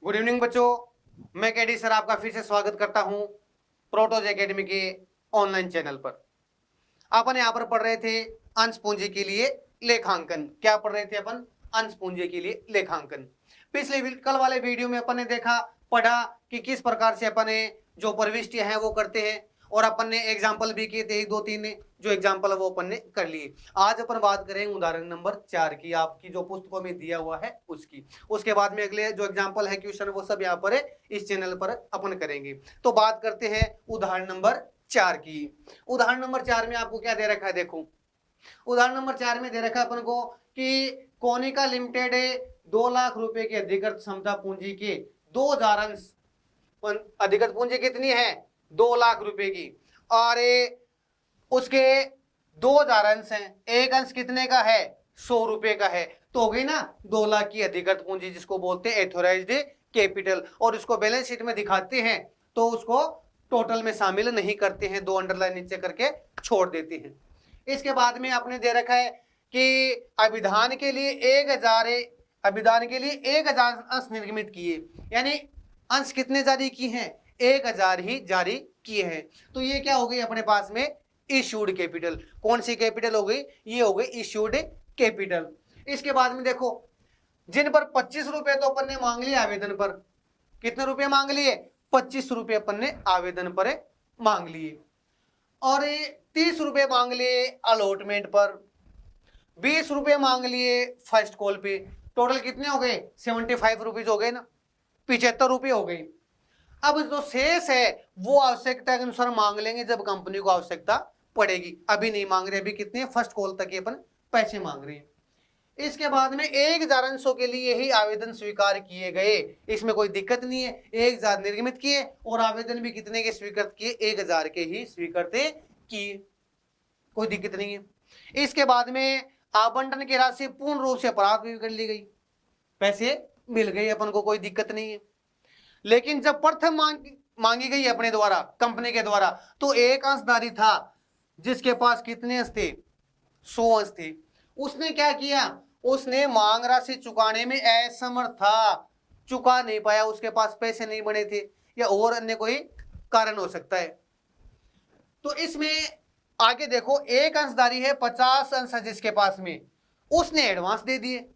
Good evening बच्चों, मैं KD sir आपका फिर से स्वागत करता हूं प्रोटोज एकेडमी के ऑनलाइन चैनल पर। अपन यहाँ पर पढ़ रहे थे अंश पूंजी के लिए लेखांकन। क्या पढ़ रहे थे अपन? अंश पूंजी के लिए लेखांकन। पिछले कल वाले वीडियो में अपन ने पढ़ा कि किस प्रकार से अपन जो प्रविष्टियां हैं वो करते हैं, और अपन ने एग्जाम्पल भी किए थे, 1 2 3 जो एग्जाम्पल है वो अपन ने कर लिए। आज अपन बात करेंगे उदाहरण नंबर 4 की, आपकी जो पुस्तकों में दिया हुआ है उसकी। उसके बाद में अगले जो एग्जाम्पल है, क्वेश्चन, वो सब यहाँ पर इस चैनल पर अपन करेंगे। तो बात करते हैं उदाहरण नंबर 4 की। उदाहरण नंबर 4 में आपको क्या दे रखा है? देखो, उदाहरण नंबर 4 में दे रखा है अपन को कि कोनिका लिमिटेड 2 लाख रुपए की अधिकृत क्षमता पूंजी के 2000 अंश। अधिकृत पूंजी कितनी है? 2 लाख रुपए की, और उसके 2000 अंश हैं। एक अंश कितने का है? 100 रुपए का है। तो हो गई ना 2 लाख की अधिकृत पूंजी, जिसको बोलते हैं एथोराइज्ड कैपिटल। और उसको बैलेंस शीट में दिखाते हैं तो उसको टोटल में शामिल नहीं करते हैं, 2 अंडरलाइन नीचे करके छोड़ देते हैं। इसके बाद में आपने दे रखा है कि अभिधान के लिए 1000 अंश निर्गमित किए, यानी अंश कितने जारी किए हैं? 1000 ही जारी किए हैं। तो ये क्या हो गई अपने पास में? Issued capital. कौन सी कैपिटल हो गई? ये हो गई इश्यूड कैपिटल। इसके बाद में देखो, जिन पर 25 रुपए तो अपन ने मांग लिए आवेदन पर। कितने रुपए मांग लिए? 25 रुपए अपन ने आवेदन पर मांग लिए, और 30 रुपए मांग लिए अलॉटमेंट पर, 20 रुपए मांग लिए फर्स्ट कॉल पे। टोटल कितने हो गए? 75 रुपीज हो गए ना, 75 रुपए हो गए। अब जो शेष है वो आवश्यकता के अनुसार मांग लेंगे जब कंपनी को आवश्यकता पड़ेगी। अभी नहीं मांग रहे, अभी कितने फर्स्ट कॉल तक अपन पैसे मांग रहे हैं। इसके बाद में 1000 अंशों के लिए ही आवेदन स्वीकार किए गए, इसमें कोई दिक्कत नहीं है। 1000 निर्गमित किए और आवेदन भी कितने के स्वीकृत किए? 1000 के ही स्वीकृत किए, कोई दिक्कत नहीं है। इसके बाद में आवंटन की राशि पूर्ण रूप से प्राप्त भी कर ली गई, पैसे मिल गए अपन को, कोई दिक्कत नहीं है। लेकिन जब प्रथम मांगी गई अपने द्वारा, कंपनी के द्वारा, तो एक अंशधारी था जिसके पास कितने अंश थे? 100 अंश थे। उसने क्या किया? उसने मांग राशि चुकाने में असमर्थ था, चुका नहीं पाया, उसके पास पैसे नहीं बने थे, या और अन्य कोई कारण हो सकता है। तो इसमें आगे देखो, एक अंशधारी है, 50 अंश है जिसके पास में, उसने एडवांस दे दिए।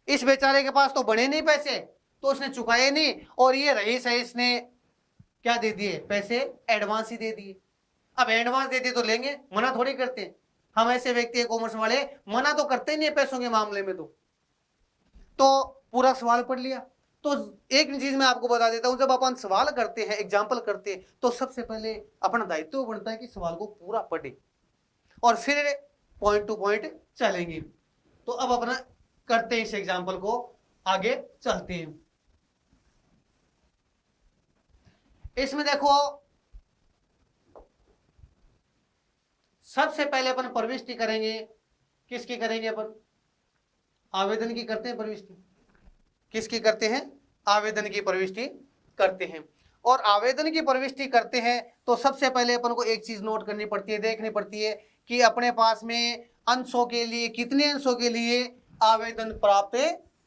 इस बेचारे के पास तो बने नहीं पैसे, तो उसने चुकाए नहीं, और ये रईस है, इसने क्या दे दिए? पैसे एडवांस ही दे दिए। अब एडवांस दे दिए तो लेंगे, मना थोड़ी करते। हम ऐसे व्यक्ति है कॉमर्स वाले, मना तो करते ही नहीं पैसों के मामले में। तो पूरा सवाल पढ़ लिया। तो एक चीज मैं आपको बता देता हूं, जब अपन सवाल करते हैं, एग्जाम्पल करते हैं, तो सबसे पहले अपना दायित्व बनता है कि सवाल को पूरा पढ़े और फिर पॉइंट टू पॉइंट चलेंगे। तो अब अपना करते हैं इस एग्जाम्पल को, आगे चलते हैं। इसमें देखो, सबसे पहले अपन प्रविष्टि करेंगे। किसकी करेंगे अपन? आवेदन की करते हैं प्रविष्टि। किसकी करते हैं? आवेदन की प्रविष्टि करते हैं। और आवेदन की प्रविष्टि करते हैं तो सबसे पहले अपन को एक चीज नोट करनी पड़ती है, देखनी पड़ती है कि अपने पास में अंशों के लिए, कितने अंशों के लिए आवेदन प्राप्त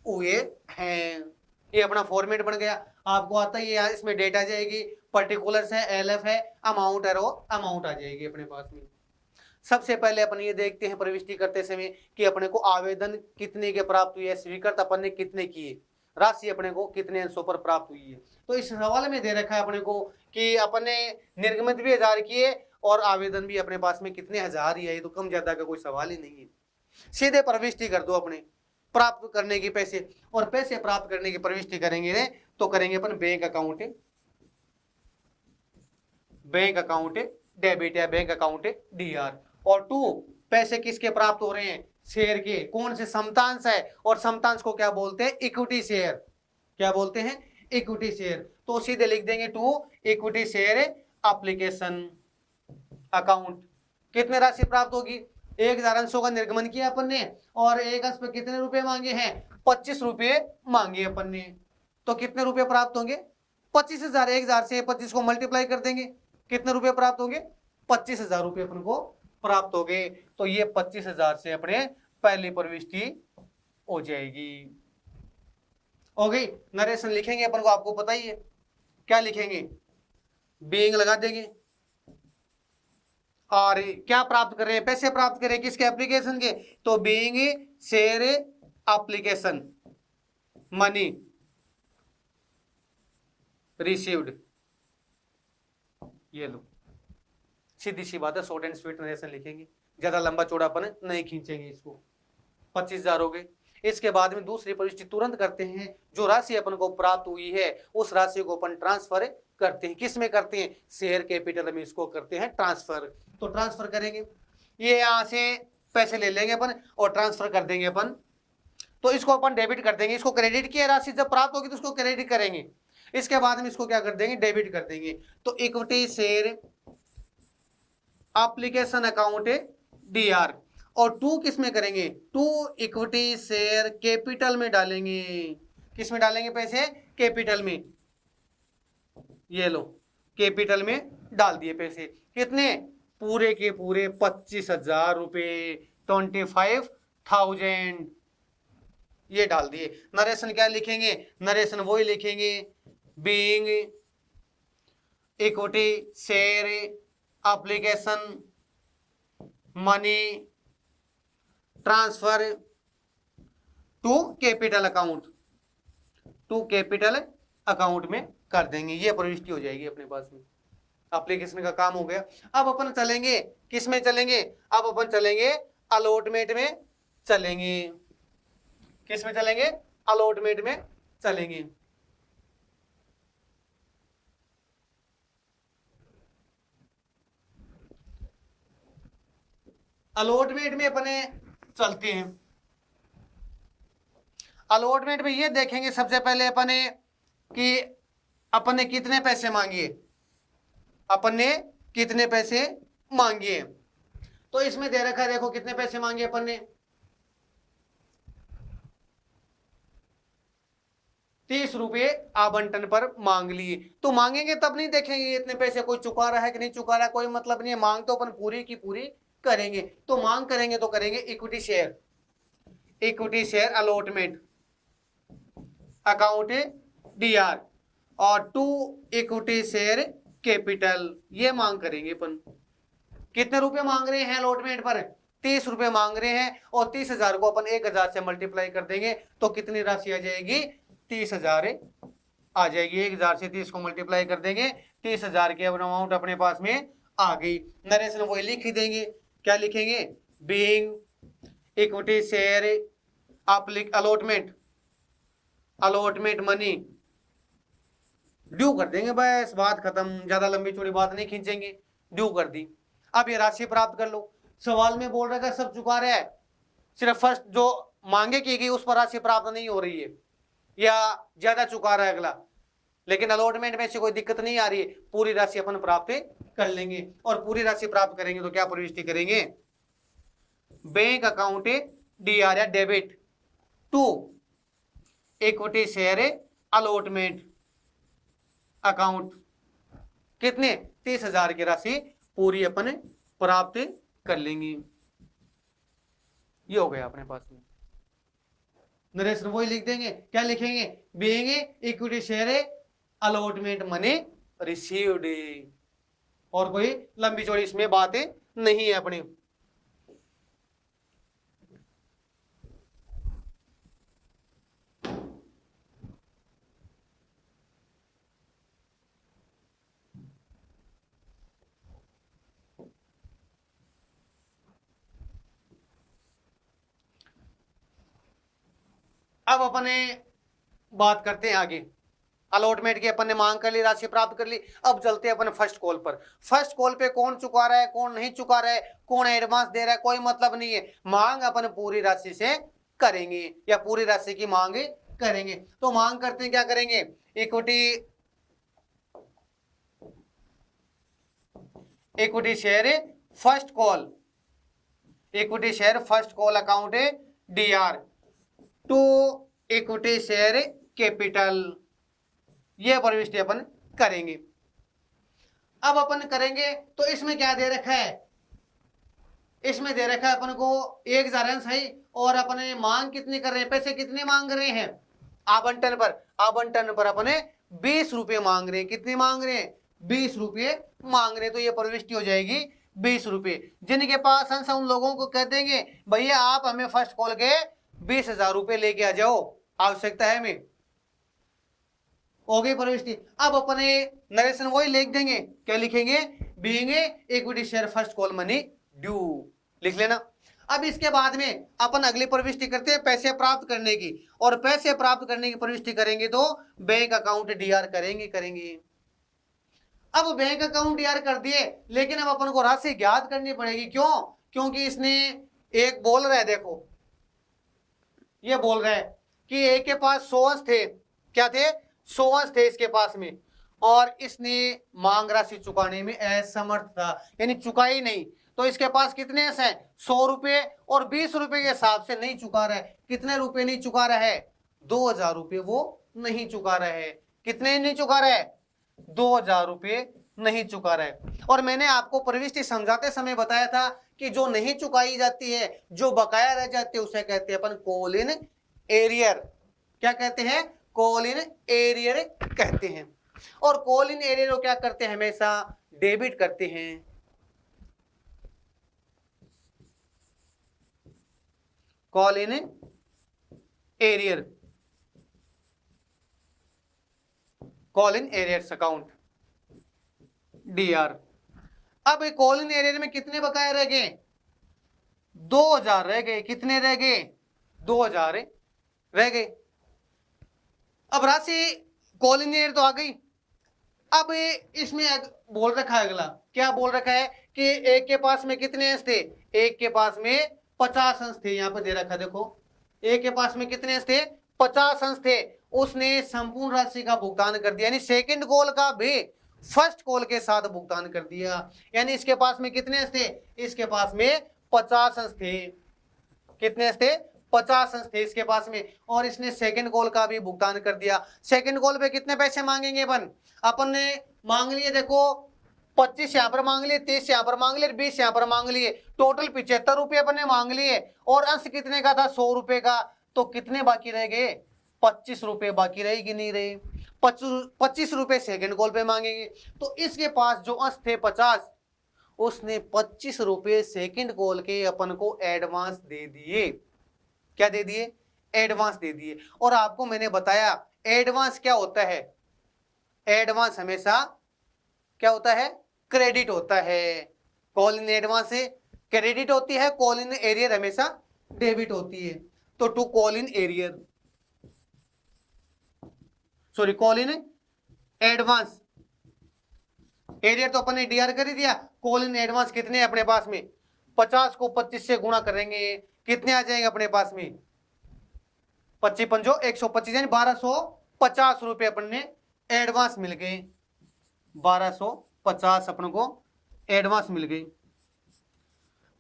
हुए हैं। ये अपना फॉर्मेट बन गया, आपको आता ही है। इसमें डेटा जाएगी, पर्टिकुलर्स है, एलएफ है, अमाउंट है, और अमाउंट आ जाएगी अपने पास में। सबसे पहले अपन ये देखते हैं प्रविष्टि करते समय कि अपने को आवेदन कितने के प्राप्त हुए, स्वीकृत अपन ने कितने किए, राशि अपने को कितने अंशों पर प्राप्त हुई है। तो इस सवाल में दे रखा है अपने को कि अपने निर्गमित भी 1000 किए और आवेदन भी अपने पास में कितने 1000 ही है। तो कम ज्यादा का कोई सवाल ही नहीं है, सीधे प्रविष्टि कर दो अपने प्राप्त करने की पैसे। और पैसे प्राप्त करने की प्रविष्टि करेंगे तो करेंगे अपन बैंक अकाउंट डेबिट या बैंक अकाउंट डीआर। और 2, पैसे किसके प्राप्त हो रहे हैं? शेयर के। कौन से? समतांश है, और समतांश को क्या बोलते हैं? Equity share. क्या बोलते हैं? Equity share. तो सीधे लिख देंगे 2 इक्विटी शेयर एप्लीकेशन अकाउंट। कितने राशि प्राप्त होगी? 1000 अंशों का निर्गमन किया अपन ने, और एक अंश पे कितने रुपए मांगे हैं? 25 रुपए मांगे अपन ने। तो कितने रुपए प्राप्त होंगे? 25,000। 1000 से 25 को मल्टीप्लाई कर देंगे, कितने रुपए प्राप्त होंगे? 25,000 रुपए अपन को प्राप्त हो गए। तो ये 25,000 से अपने पहली प्रविष्टि हो जाएगी। हो गई। नरेशन लिखेंगे अपन को, आपको पता ही है क्या लिखेंगे, बीइंग लगा देंगे। और क्या प्राप्त कर रहे हैं, पैसे प्राप्त कर रहे हैं किसके, एप्लीकेशन के, तो being share application money received. ये लो, सीधी सी बात है, शॉर्ट एंड स्वीट नरेशन लिखेंगे, ज्यादा लंबा चौड़ापन नहीं खींचेंगे इसको। 25,000 हो गए। इसके बाद में दूसरी प्रविष्टि तुरंत करते हैं, जो राशि अपन को प्राप्त हुई है उस राशि को अपन ट्रांसफर करते हैं। किस में करते हैं, शेयर कैपिटल में इसको करते हैं ट्रांसफर। तो ट्रांसफर करेंगे, ये यहां से पैसे ले लेंगे अपन और ट्रांसफर कर देंगे अपन, तो इसको अपन डेबिट कर देंगे। इसको क्रेडिट की राशि जब प्राप्त होगी तो उसको क्रेडिट करेंगे, इसके बाद में इसको क्या कर देंगे, डेबिट कर देंगे। तो equity share application account DR, और टू किस में करेंगे, टू इक्विटी शेयर कैपिटल में डालेंगे। किस में डालेंगे पैसे, कैपिटल में। ये लो, कैपिटल में डाल दिए पैसे, कितने, पूरे के पूरे 25,000 रुपए, 25,000 ये डाल दिए। नरेशन क्या लिखेंगे, नरेशन वही लिखेंगे, being equity share application money transfer to capital account, to capital account में कर देंगे। ये प्रविष्टि हो जाएगी अपने पास में, एप्लीकेशन का काम हो गया। अब अपन चलेंगे किस में चलेंगे, अब अपन चलेंगे अलॉटमेंट में चलेंगे। किस में चलेंगे, अलॉटमेंट में चलेंगे। अलॉटमेंट में अपने चलते हैं। अलॉटमेंट में ये देखेंगे सबसे पहले अपने कि अपन ने कितने पैसे मांगे, अपन ने कितने पैसे मांगे। तो इसमें दे रखा है, देखो कितने पैसे मांगे अपन ने, 30 रुपये आवंटन पर मांग लिए। तो मांगेंगे तब नहीं देखेंगे इतने पैसे कोई चुका रहा है कि नहीं चुका रहा है, कोई मतलब नहीं है, मांग तो अपन पूरी की पूरी करेंगे। तो मांग करेंगे तो करेंगे equity share, equity share allotment account DR और टू इक्विटी शेयर कैपिटल, ये मांग करेंगे अपन। कितने रुपए मांग रहे हैं अलॉटमेंट पर, 30 रुपए मांग रहे हैं, और 30,000 को अपन 1,000 से मल्टीप्लाई कर देंगे तो कितनी राशि आ जाएगी, 30,000 आ जाएगी। 1,000 से 30 को मल्टीप्लाई कर देंगे, 30,000 की अमाउंट अपने पास में आ गई। नरेशन वही लिख देंगे, क्या लिखेंगे, being equity share allotment, allotment money due कर देंगे, बस बात खत्म, ज्यादा लंबी चौड़ी बात नहीं खींचेंगे, ड्यू कर दी। अब ये राशि प्राप्त कर लो। सवाल में बोल रहा है सब चुका रहा है, सिर्फ फर्स्ट जो मांगे की गई उस पर राशि प्राप्त नहीं हो रही है, या ज्यादा चुका रहा है अगला, लेकिन अलॉटमेंट में से कोई दिक्कत नहीं आ रही है, पूरी राशि अपन प्राप्त कर लेंगे। और पूरी राशि प्राप्त करेंगे तो क्या प्रविष्टि करेंगे, बैंक अकाउंट डीआर या debit to equity share allotment account, कितने, 30,000 की राशि पूरी अपन प्राप्त कर लेंगे। ये हो गया अपने पास में। नरेशन वही लिख देंगे, क्या लिखेंगे, being equity share allotment money received, और कोई लंबी चौड़ी इसमें बातें नहीं है अपनी। अब अपने बात करते हैं आगे, अलॉटमेंट की अपन ने मांग कर ली, राशि प्राप्त कर ली। अब चलते हैं अपन फर्स्ट कॉल पर। फर्स्ट कॉल पे कौन चुका रहा है, कौन नहीं चुका रहा है, कौन एडवांस दे रहा है, कोई मतलब नहीं है, मांग अपन पूरी राशि से करेंगे या पूरी राशि की मांग करेंगे। तो मांग करते हैं, क्या करेंगे, equity share first call, equity share first call account DR to equity share capital, यह प्रविष्टि अपन करेंगे। अब अपन करेंगे तो इसमें क्या दे रखा है, इसमें दे रखा है अपन को 1,000 है, और अपने मांग कितनी कर रहे हैं, पैसे कितने मांग रहे हैं, आवंटन पर अपने 20 रुपए मांग रहे हैं। कितने मांग रहे हैं? 20 रुपए मांग रहे हैं। तो ये प्रविष्टि हो जाएगी 20 रुपए। जिनके पास अंश उन लोगों को कह देंगे भैया आप हमें फर्स्ट कॉल के 20,000 रुपए लेके आ जाओ, आवश्यकता है हमें। हो गई प्रविष्टि। अब अपने नरेशन वही लिख देंगे, क्या लिखेंगे? Being equity share first call money due, लिख लेना। अब इसके बाद में अपन अगली प्रविष्टि करते हैं पैसे प्राप्त करने की, और पैसे प्राप्त करने की प्रविष्टि करेंगे तो बैंक अकाउंट डीआर करेंगे। अब बैंक अकाउंट डीआर कर दिए, लेकिन अब अपन को राशि ज्ञात करनी पड़ेगी। क्यों? क्योंकि इसने एक बोल रहा है, देखो ये बोल रहा है कि एक के पास 100 अंश थे। क्या थे? 100 अंश थे इसके पास में, और इसने मांग राशि चुकाने में असमर्थ था, यानी चुकाई नहीं। तो इसके पास कितने अंश हैं? 100 रुपए, और 20 रुपए के हिसाब से नहीं चुका रहा है। कितने रुपए नहीं चुका रहा है? 2,000 रुपए वो नहीं चुका रहा है। कितने नहीं चुका रहा है? 2,000 रुपए नहीं चुका रहा है। और मैंने आपको प्रविष्टि समझाते समय बताया था कि जो नहीं चुकाई जाती है, जो बकाया रह जाती है, उसे कहते हैं अपन कॉल इन एरियर। क्या कहते हैं? कॉल इन एरियर कहते हैं। और कॉल इन एरियर को क्या करते हैं? हमेशा डेबिट करते हैं। Call in arrear, call in arrears account DR. अब कॉल इन एरियर में कितने बकाया रह गए? 2,000 रह गए। कितने रह गए? 2,000 रह गए। अब राशि कॉल इन एरियर तो आ गई। अब इसमें बोल रखा है, अगला क्या बोल रखा है कि एक के पास में कितने अंश थे? एक के पास में 50 अंश थे। यहां पर दे रखा, देखो एक के पास में कितने अंश थे? 50 अंश थे। उसने संपूर्ण राशि का भुगतान कर दिया, यानी सेकंड कॉल का भी फर्स्ट कॉल के साथ भुगतान कर दिया। यानी इसके पास में कितने अंश थे? इसके पास में 50 अंश थे। कितने अंश थे? 50 अंश थे इसके पास में, और इसने सेकंड कॉल का भी भुगतान कर दिया। सेकंड कॉल पे कितने पैसे मांगेंगे? अपन ने मांग लिए, देखो 25 यहाँ पर मांग लिए, 30 यहाँ पर मांग लिए, 20 यहाँ पर मांग लिए, टोटल 75 रुपए अपन ने मांग लिए। और अंश कितने का था? 100 रुपए का। तो कितने बाकी रह गए? 25 रुपए बाकी रहे कि नहीं रहे? 25 रुपए सेकंड कॉल पे मांगेंगे। तो इसके पास जो अंश थे 50, उसने 25 रुपए सेकंड कॉल के अपन को एडवांस दे दिए। क्या दे दिए? एडवांस दे दिए। और आपको मैंने बताया एडवांस क्या होता है? एडवांस हमेशा क्या होता है? क्रेडिट होता है। कॉल इन एडवांस से क्रेडिट होती है, कॉल इन एरियर हमेशा डेबिट होती है। तो to call in arrear, sorry call in advance, arrear तो अपन ने डीआर कर ही दिया। कॉल इन एडवांस कितने अपने पास में? 50 को 25 से गुणा करेंगे, कितने आ जाएंगे अपने पास में? 25 पंजो 125, यानी 1250 रुपए अपन ने एडवांस मिल गए। 1250 अपन को एडवांस मिल गई।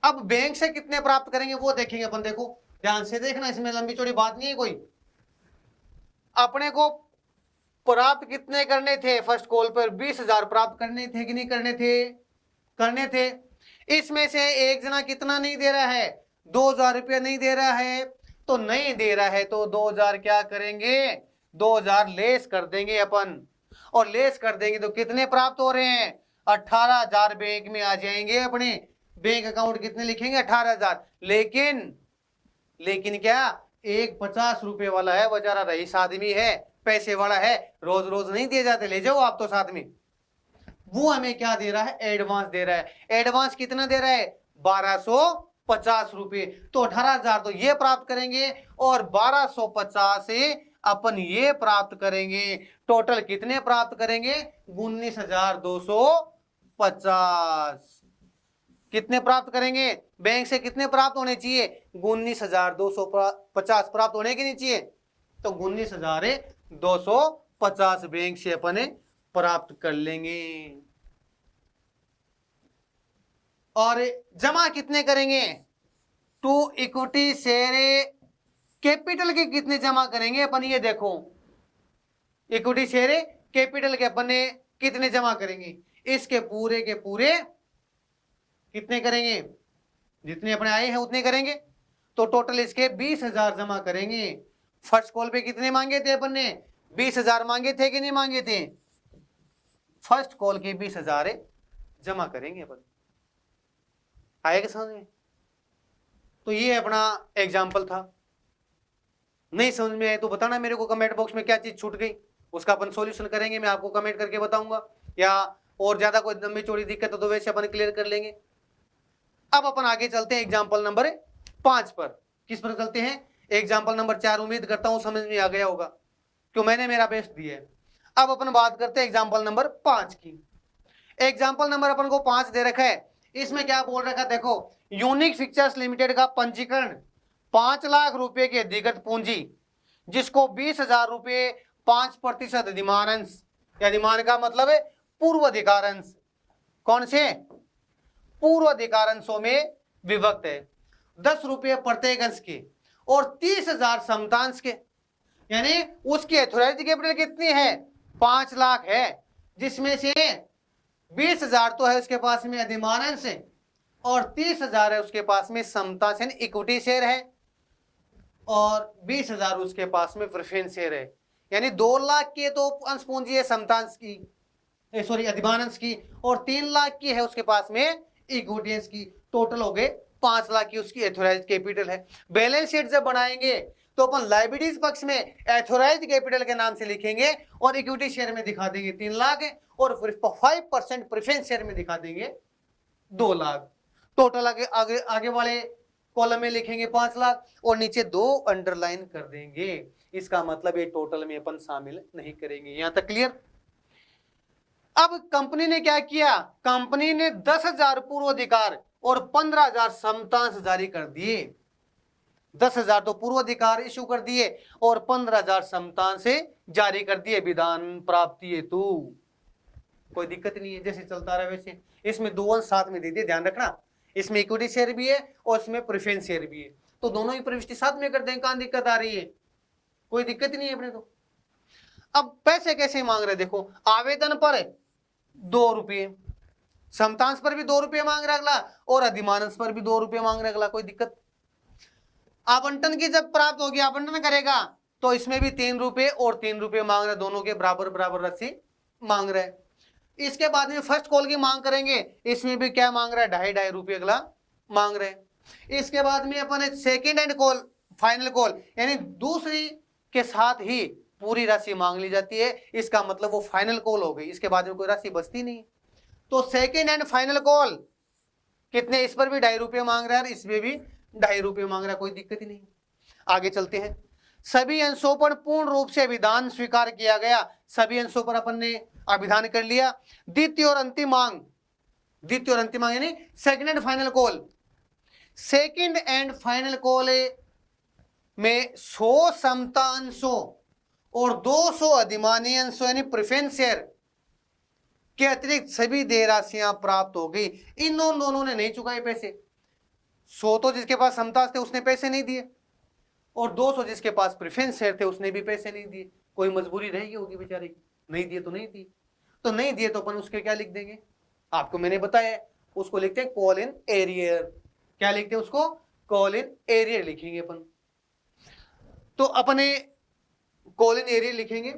अब बैंक से कितने प्राप्त करेंगे वो देखेंगे अपन। देखो ध्यान से देखना, इसमें लंबी चौड़ी बात नहीं है कोई। अपने को प्राप्त कितने करने थे? फर्स्ट कॉल पर 20,000 प्राप्त करने थे कि नहीं करने थे? करने थे। इसमें से एक जना कितना नहीं दे रहा है? 2,000 रुपया नहीं दे रहा है। तो नहीं दे रहा है तो 2,000 क्या करेंगे? 2,000 लेस कर देंगे अपन, और लेस कर देंगे तो कितने प्राप्त हो रहे हैं? 18,000 बैंक में आ जाएंगे अपने। बैंक अकाउंट कितने लिखेंगे? 18,000। लेकिन क्या एक 50 रुपए वाला है, बेचारा रईस आदमी है, पैसे वाला है, रोज रोज नहीं दिए जाते, ले जाओ आप तो साथ में। वो हमें क्या दे रहा है? एडवांस दे रहा है। एडवांस कितना दे रहा है? 1250 रुपए। तो 18,000 तो ये प्राप्त करेंगे, और 1250 से अपन ये प्राप्त करेंगे। टोटल कितने प्राप्त करेंगे? 19,250। कितने प्राप्त करेंगे? बैंक से कितने प्राप्त होने चाहिए? 19,250 प्राप्त होने के नहीं चाहिए? तो 19,250 बैंक से अपन प्राप्त कर लेंगे। और जमा कितने करेंगे? टू इक्विटी शेयर कैपिटल के कितने जमा करेंगे अपन? ये देखो इक्विटी शेयर कैपिटल के अपन ने कितने जमा करेंगे? इसके पूरे के पूरे कितने करेंगे? जितने अपने आए हैं उतने करेंगे। तो टोटल इसके 20,000 जमा करेंगे। फर्स्ट कॉल पे कितने मांगे थे अपन ने? 20,000 मांगे थे कि नहीं मांगे थे? फर्स्ट कॉल के 20,000 जमा करेंगे अपन। आएगा समझ में? तो ये अपना एग्जाम्पल था। नहीं समझ में आए तो बताना मेरे को कमेंट बॉक्स में क्या चीज छूट गई, उसका अपन सॉल्यूशन करेंगे, मैं आपको कमेंट करके बताऊंगा। या और ज्यादा कोई लंबी चौड़ी दिक्कत हो तो वैसे अपन क्लियर कर लेंगे। अब अपन आगे चलते हैं एग्जाम्पल नंबर 5 पर। किस पर चलते हैं? Example number 4। उम्मीद करता हूं समझ में आ गया होगा, क्यों मैंने मेरा बेस्ट दिया है। अब अपन बात करते हैं एग्जाम्पल नंबर 5 की। एग्जाम्पल नंबर अपन को 5 दे रखा है। इसमें क्या बोल रखा है देखो, यूनिक पिक्चर्स लिमिटेड का पंजीकरण 5 लाख रुपए की अधिगत पूंजी, जिसको 20,000 रुपए 5% अधिमानंश, अधिमान का मतलब है पूर्व अधिकारांश, कौन से? पूर्व अधिकारांशों में विभक्त है। 10 रुपये प्रत्येक अंश के और 30,000 समतांश के। यानी उसकी एथोराइज्ड कैपिटल कितनी है? 5 लाख है, जिसमें से 20,000 तो है उसके पास में अधिमानंश है और 30,000 है उसके पास में समतांश यानी इक्विटी शेयर है और 20,000 उसके पास में प्रेफरेंस शेयर है। यानी 2 लाख की तो अंश पूंजी है समतांश की, सॉरी अधिमानंश की, और 3 लाख की है उसके पास में इक्विटी की। टोटल हो गए 5 लाख की उसकी एथोराइज्ड कैपिटल है। बैलेंस शीट जब बनाएंगे तो अपन लायबिलिटीज पक्ष में एथोराइज्ड कैपिटल के नाम से लिखेंगे और इक्विटी शेयर में दिखा देंगे 3 लाख और 5% प्रेफरेंस शेयर में दिखा देंगे 2 लाख। टोटल आगे वाले कॉलम में लिखेंगे 5 लाख और नीचे 2 अंडरलाइन कर देंगे। इसका मतलब ये टोटल में अपन शामिल नहीं करेंगे। यहां तक क्लियर? अब कंपनी ने क्या किया? कंपनी ने 10,000 पूर्वाधिकार और 15,000 समतांश जारी कर दिए। 10,000 तो पूर्वाधिकार इशू कर दिए और 15,000 समतांश से जारी कर दिए विधान प्राप्ति हेतु। कोई दिक्कत नहीं है, जैसे चलता रहा वैसे। इसमें 2 अंश साथ में दे दिए, ध्यान रखना। इसमें इक्विटी शेयर भी है और इसमें प्रेफरेंस शेयर भी है, तो दोनों ही प्रविष्टि साथ में कर दें। कहां दिक्कत आ रही है? कोई दिक्कत नहीं है अपने तो। अब पैसे कैसे मांग रहे? देखो, आवेदन पर 2 रुपये, समतांश पर भी 2 रुपये मांग रहा अगला और अधिमानंश पर भी 2 रुपये मांग रहा अगला। कोई दिक्कत? आवंटन की जब प्राप्त होगी, आवंटन करेगा तो इसमें भी 3 रुपये और 3 रुपये मांग रहा है, दोनों के बराबर बराबर राशि मांग रहा है। इसके बाद में फर्स्ट कॉल की मांग करेंगे, इसमें भी क्या मांग रहा है? 2.5 रुपये अगला मांग रहे हैं। इसके बाद में अपन second and call, final call, यानी दूसरी के साथ ही पूरी राशि मांग ली जाती है। इसका मतलब वो फाइनल कॉल हो गई, इसके बाद में कोई राशि बचती नहीं। तो सेकेंड हैंड फाइनल कॉल कितने? इस पर भी 2.5 रुपये मांग रहा है, इसमें भी 2.5 रुपये मांग रहा है। कोई दिक्कत ही नहीं। आगे चलते हैं। सभी अंशों पर पूर्ण रूप से विधान स्वीकार किया गया। सभी अंशों पर अपन ने अभिधान कर लिया। द्वितीय और अंतिम मांग, द्वितीय और अंतिम मांग यानी second and final call. Second and final call में 100 समता अंशों और 200 अधिमानी अंशों यानी प्रेफरेंस शेयर के अतिरिक्त सभी देय राशियां प्राप्त हो गई। इन दोनों ने नहीं चुकाए पैसे। 100 तो जिसके पास समतांश थे उसने पैसे नहीं दिए और 200 जिसके पास प्रेफरेंस शेयर थे उसने भी पैसे नहीं दिए। कोई मजबूरी रहेगी होगी बेचारे की, नहीं दिए तो नहीं दिए। तो नहीं दिए तो अपन उसके क्या लिख देंगे? आपको मैंने बताया, उसको लिखते हैं कॉल इन एरियर। क्या लिखते हैं उसको? कॉल इन एरियर लिखेंगे अपन। तो अपने कॉल इन एरियर लिखेंगे।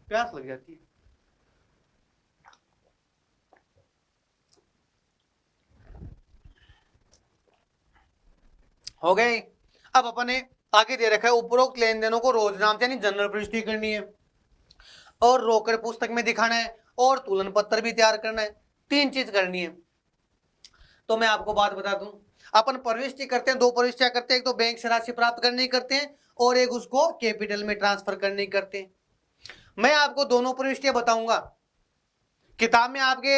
प्यास लग जाती है। हो गए। अब अपने आगे दे रखा है उपरोक्त लेन देनों को रोजनाम यानी जनरल प्रविष्टि करनी है और रोकड़ पुस्तक में दिखाना है और तुलन पत्र भी तैयार करना है। 3 चीज करनी है। तो मैं आपको बात बता दूं, अपन प्रविष्टि करते हैं, 2 प्रविष्टियां करते हैं। एक तो बैंक से राशि प्राप्त करने करते हैं और एक उसको कैपिटल में ट्रांसफर करने करते हैं। मैं आपको दोनों प्रविष्टियां बताऊंगा। किताब में आपके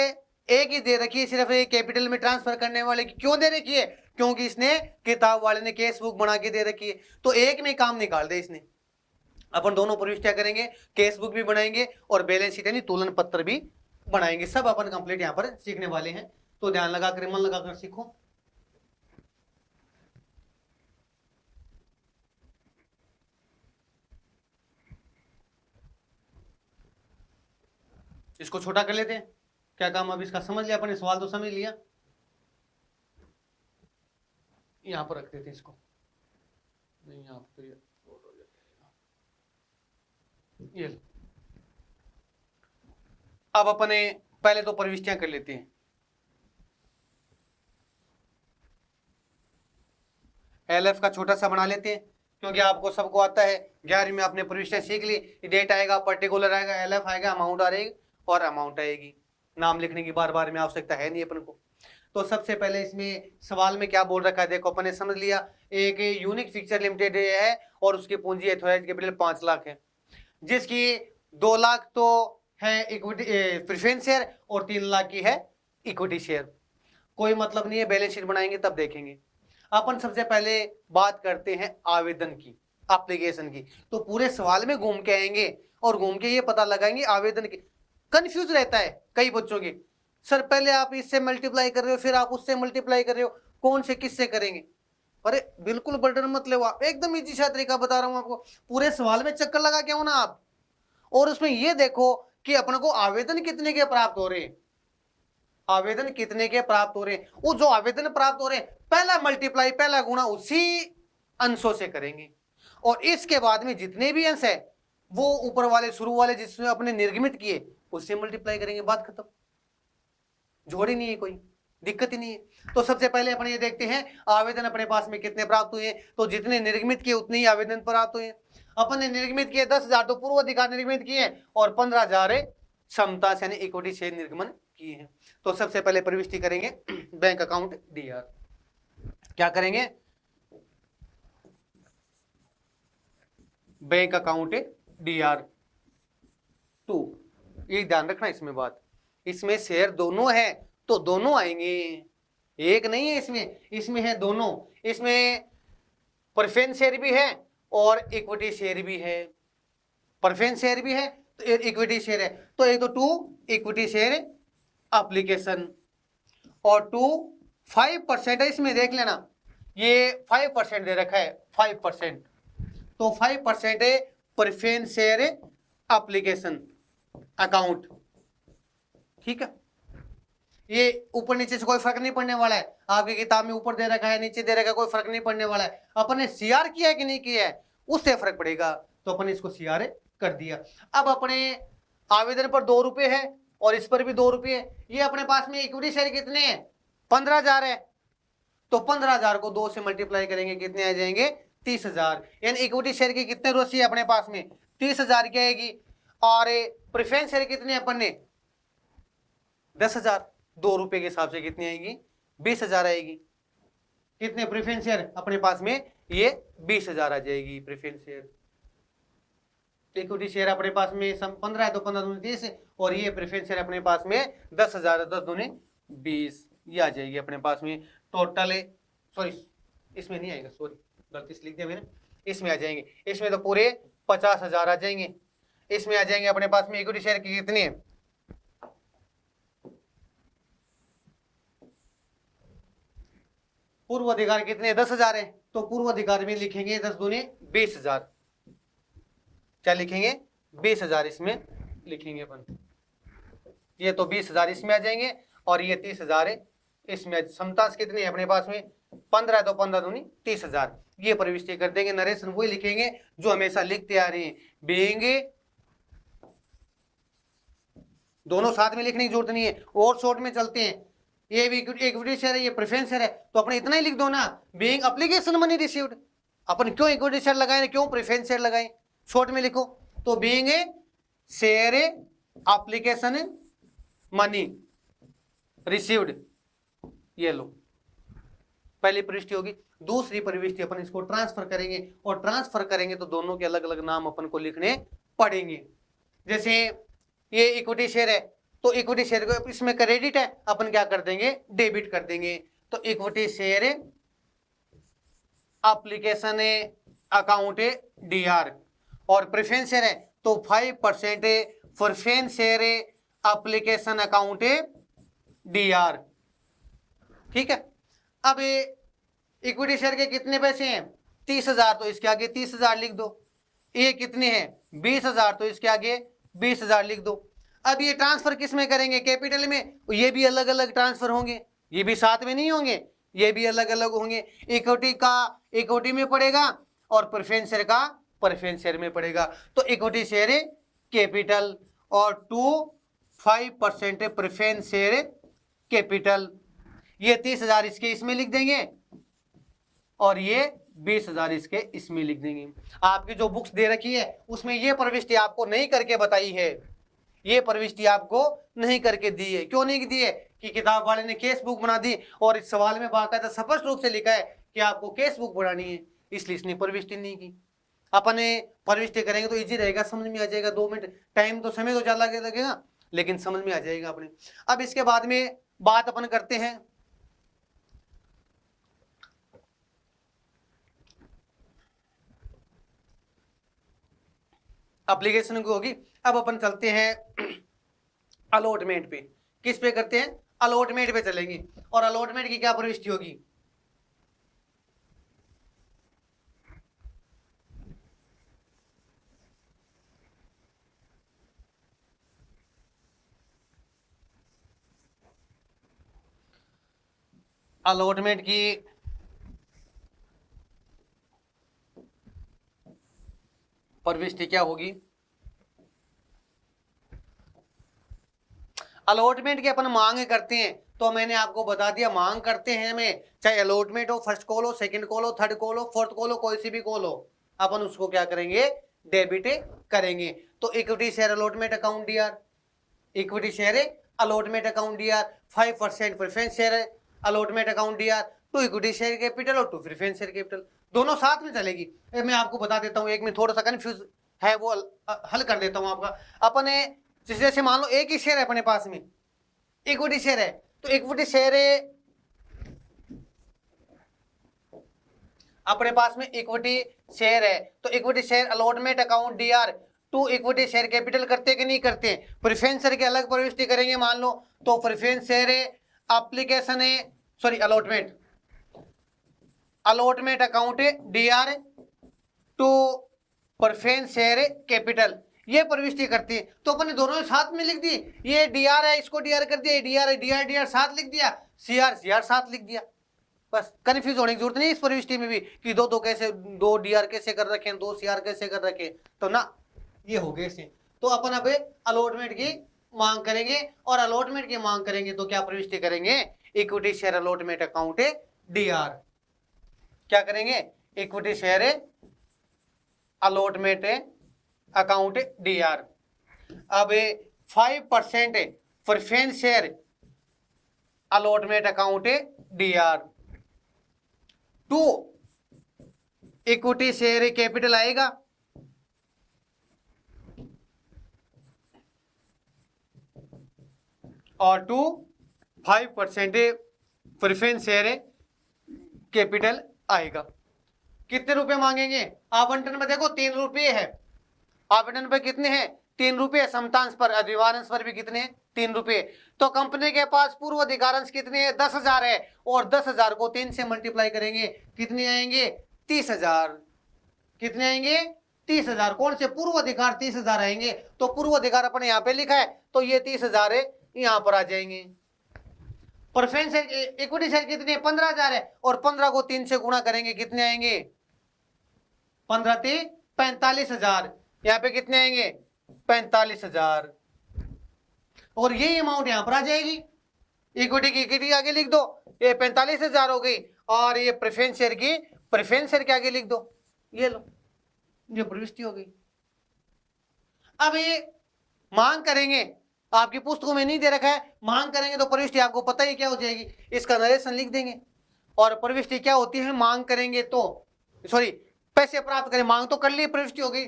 एक ही दे रखी है, सिर्फ एक कैपिटल में ट्रांसफर करने वाले की। क्यों दे रखी है? क्योंकि इसने किताब वाले ने केस बुक बना के दे रखी है, तो एक में काम निकाल दे इसने। अपन दोनों प्रविष्टियां करेंगे, केस बुक भी बनाएंगे और बैलेंस शीट यानी तुलन पत्र भी बनाएंगे। सब अपन कंप्लीट यहां पर सीखने वाले हैं, तो ध्यान लगाकर, मन लगाकर सीखो। इसको छोटा कर लेते हैं। क्या काम अब इसका समझ लिया अपन, सवाल तो समझ लिया। यहां पर रख देते इसको, नहीं यहां पर ये लो। अब अपने पहले तो प्रविष्टियां कर लेते हैं। एलएफ का छोटा सा बना लेते हैं, क्योंकि आपको सबको आता है, 11वीं में आपने प्रविष्टियां सीख ली। डेट आएगा, पर्टिकुलर आएगा, एलएफ आएगा, अमाउंट आएगी और अमाउंट आएगी। नाम लिखने की बार बार में आवश्यकता है नहीं अपन को। तो सबसे पहले इसमें सवाल में क्या बोल रखा है, देखो अपन ने समझ लिया। एक यूनिक फिक्चर लिमिटेड है और उसकी पूंजी एथोराइज्ड कैपिटल 5 लाख है, जिसकी 2 लाख तो है इक्विटी प्रेफरेंस शेयर और 3 लाख की है इक्विटी शेयर। कोई मतलब नहीं है, बैलेंस शीट बनाएंगे तब देखेंगे। अपन सबसे पहले बात करते हैं आवेदन की, एप्लीकेशन की। तो पूरे सवाल में घूम के आएंगे और घूम के ये पता लगाएंगे आवेदन की। कंफ्यूज रहता है कई बच्चों के, सर पहले आप इससे मल्टीप्लाई कर रहे हो, फिर आप उससे मल्टीप्लाई कर रहे हो, कौन से किससे करेंगे। अरे बिल्कुल बर्डन मत लो आप, एकदम इजी सा तरीका बता रहा हूं आपको। पूरे सवाल में चक्कर लगा के हो ना आप, और उसमें ये देखो कि अपन को आवेदन कितने के प्राप्त हो रहे हैं, आवेदन कितने के प्राप्त हो रहे हैं। वो जो आवेदन प्राप्त हो रहे हैं, पहला मल्टीप्लाई, पहला गुणा उसी अंशों से करेंगे, और इसके बाद में जितने भी अंश है वो ऊपर वाले शुरू वाले जिसमें अपने निर्गमित किए उससे मल्टीप्लाई करेंगे, बात खत्म। जोड़ी नहीं है, कोई दिक्कत ही नहीं है। तो सबसे पहले अपन ये देखते हैं आवेदन अपने पास में कितने प्राप्त हुए। तो जितने निर्गमित किए उतने ही आवेदन प्राप्त हुए। अपन ने निर्गमित किए 10,000 तो पूर्व अधिकार निर्गमित किए, और 15,000 क्षमता से यानी इक्विटी शेयर निर्गमन किए हैं। तो सबसे पहले प्रविष्टि करेंगे बैंक अकाउंट डीआर। क्या करेंगे, बैंक अकाउंट डीआर 2। ये ध्यान रखना इसमें बात, इसमें शेयर दोनों है तो दोनों आएंगे, एक नहीं है इसमें, इसमें है दोनों। इसमें प्रेफरेंस शेयर भी है और इक्विटी शेयर भी है। प्रेफरेंस शेयर भी है तो इक्विटी शेयर है। तो एक तो 2 इक्विटी शेयर एप्लीकेशन और 2 5% है। इसमें देख लेना ये 5% दे रखा है, 5%। तो 5% है प्रेफरेंस शेयर एप्लीकेशन अकाउंट, ठीक है। ये ऊपर नीचे से कोई फर्क नहीं पड़ने वाला है, आपकी किताब में ऊपर दे रखा है नीचे दे रखा है, कोई फर्क नहीं पड़ने वाला है। अपन ने सीआर किया है कि नहीं किया है उससे फर्क पड़ेगा, तो अपन ने इसको सीआर कर दिया। अब अपने आवेदन पर 2 रुपए है और इस पर भी 2 रुपए है। ये अपने पास में इक्विटी शेयर कितने हैं, 15,000 है। तो 15,000 को 2 से मल्टीप्लाई करेंगे, कितने आ जाएंगे, 30,000। यानी इक्विटी शेयर की कितने राशि है अपने पास में, 30,000 की आएगी। और प्रेफरेंस शेयर कितने अपन ने, 10,000। 2 रुपए के हिसाब से कितनी आएगी, 20,000 आएगी। कितने प्रेफरेंस शेयर अपने पास में, ये 20,000 आ जाएगी प्रेफरेंस शेयर। इक्विटी शेयर अपने पास में 15 है तो 15 दूनी 30, और ये प्रेफरेंस शेयर अपने पास में 10,000, 10 दूनी 20, ये आ जाएगी अपने पास में टोटल। सॉरी इसमें नहीं आएगा, सॉरी गलती से लिख दिया मैंने, इसमें आ जाएंगे। इसमें तो पूरे 50,000 आ जाएंगे। इसमें आ जाएंगे अपने पास में इक्विटी शेयर की कितनी है, पूर्व अधिकार कितने, 10,000 है। तो पूर्व अधिकार में लिखेंगे 10 दूनी 20,000। क्या लिखेंगे, 20,000 इसमें लिखेंगे अपन। ये तो 20,000 इसमें आ जाएंगे और ये 30,000 है इसमें। क्षमता कितनी है अपने पास में, 15 है तो 15 दूनी 30,000। ये प्रविष्टि कर देंगे, नरेशन वही लिखेंगे जो हमेशा लिखते आ रहे हैं। बेंगे दोनों साथ में लिखने की जरूरत नहीं है, और शॉर्ट में चलते हैं। ये भी इक्विटी शेयर है, ये प्रेफरेंस शेयर है, तो अपने इतना ही लिख दो ना, बीइंग एप्लीकेशन मनी रिसीव्ड। अपन क्यों इक्विटी शेयर लगाए, क्यों प्रेफरेंस शेयर लगाए, शॉर्ट में लिखो। तो being share application money received, ये लो पहली प्रविष्टि होगी। दूसरी प्रविष्टि अपन इसको ट्रांसफर करेंगे, और ट्रांसफर करेंगे तो दोनों के अलग अलग नाम अपन को लिखने पड़ेंगे। जैसे ये इक्विटी शेयर है तो इक्विटी शेयर को इसमें क्रेडिट है, अपन क्या कर देंगे, डेबिट कर देंगे। तो equity share application account DR, और प्रेफरेंस शेयर है तो 5% preference share application account DR, ठीक है। अब इक्विटी शेयर के कितने पैसे हैं, 30,000, तो इसके आगे 30,000 लिख दो। ये कितने हैं, 20,000, तो इसके आगे 20,000 लिख दो। अब ये ट्रांसफर किस में करेंगे, कैपिटल में, ये भी अलग अलग ट्रांसफर होंगे, ये भी साथ में नहीं होंगे, ये भी अलग अलग होंगे। इक्विटी का इक्विटी में पड़ेगा और प्रेफरेंस शेयर का प्रेफरेंस शेयर में पड़ेगा। तो इक्विटी शेयर कैपिटल और 5% प्रेफरेंस शेयर कैपिटल। ये 30,000 इसके इसमें लिख देंगे और ये 20,000 इसके इसमें लिख देंगे। आपकी जो बुक्स दे रखी है उसमें ये प्रविष्टि आपको नहीं करके बताई है, ये प्रविष्टि आपको नहीं करके दी है। क्यों नहीं दी है? कि किताब वाले ने केस बुक बना दी और इस सवाल में बाकायदा स्पष्ट रूप से लिखा है कि आपको केस बुक बनानी है, इसलिए इसने प्रविष्टि नहीं की। अपने प्रविष्टि करेंगे तो इजी रहेगा, समझ में आ जाएगा। 2 मिनट टाइम तो समय तो ज्यादा लगेगा लेकिन समझ में आ जाएगा अपने। अब इसके बाद में बात अपन करते हैं एप्लीकेशन की होगी। अब अपन चलते हैं अलॉटमेंट पे। किस पे करते हैं? अलॉटमेंट पे चलेंगे। और अलॉटमेंट की क्या प्रविष्टि होगी? अलॉटमेंट की प्रविष्टि क्या होगी? अलॉटमेंट की अपन मांग करते हैं तो मैंने आपको बता दिया, मांग करते हैं हमें, चाहे अलॉटमेंट हो, फर्स्ट कॉल हो, सेकंड कॉल हो, थर्ड कॉल हो, फोर्थ कॉल हो, कोई सी भी कॉल हो, अपन उसको क्या करेंगे? डेबिट करेंगे। तो equity share allotment account DR, equity share allotment account DR, 5% preference share allotment account DR, to equity share capital और टू प्रेफरेंस शेयर कैपिटल, दोनों साथ में चलेगी। मैं आपको बता देता हूँ, एक में थोड़ा सा कंफ्यूज है वो हल कर देता हूँ आपका। अपने जैसे मान लो एक ही शेयर है अपने पास में, इक्विटी शेयर है, तो इक्विटी शेयर अपने पास में इक्विटी शेयर है तो equity share allotment account DR to equity share capital करते कि नहीं करते? प्रेफरेंस शेयर की अलग प्रविष्टि करेंगे मान लो, तो प्रेफरेंस शेयर एप्लीकेशन है, sorry allotment account DR to preference share capital, ये प्रविष्टि करती है। तो अपने दोनों साथ में लिख दी, ये डीआर है इसको डीआर कर दिया, डीआर है डीआर साथ लिख दिया, सीआर साथ लिख दिया। बस कंफ्यूज होने की जरूरत नहीं इस प्रविष्टि में भी कि दो कैसे, 2 डीआर कैसे कर रखे, 2 सीआर कैसे कर रखे, तो ना ये हो गए इसे। तो अपन अब अलॉटमेंट की मांग करेंगे और अलॉटमेंट की मांग करेंगे तो क्या प्रविष्टि करेंगे? Equity share allotment account DR. क्या करेंगे? Equity share allotment account DR. अब 5% preference share allotment account DR to equity share capital आएगा और 5% प्रेफरेंस शेयर कैपिटल आएगा। कितने रुपए मांगेंगे? आवंटन में देखो 3 रुपये है, आवंटन पर कितने हैं? 3 रुपये, समतांश पर अधिवारांश पर भी कितने हैं? 3 रुपये। तो कंपनी के पास पूर्व अधिकारांश कितने हैं? 10,000 है और 10,000 को 3 से मल्टीप्लाई करेंगे, कितने आएंगे? 30,000। कितने आएंगे? 30,000। कौन से? पूर्व अधिकार 30,000 आएंगे। तो पूर्व अधिकार अपने यहाँ पे लिखा है तो ये 30,000 यहाँ पर आ जाएंगे। प्रेफरेंस इक्विटी शेयर कितने? 15,000 है और 15 को 3 से गुणा करेंगे, कितने आएंगे? 15 × 45,000। यहाँ पे कितने आएंगे? 45,000। और ये अमाउंट यहाँ पर आ जाएगी। इक्विटी की इक्विटी आगे लिख दो, ये 45,000 हो गई, और ये प्रेफरेंस शेयर की प्रेफरेंस शेयर के आगे लिख दो, ये लो, ये प्रविष्टि हो गई। अब ये मांग करेंगे, आपकी पुस्तकों में नहीं दे रखा है, मांग करेंगे तो प्रविष्टि आपको पता ही क्या हो जाएगी, इसका नरेशन लिख देंगे। और प्रविष्टि क्या होती है? मांग करेंगे तो, सॉरी, पैसे प्राप्त करें, मांग तो कर ली, प्रविष्टि हो गई।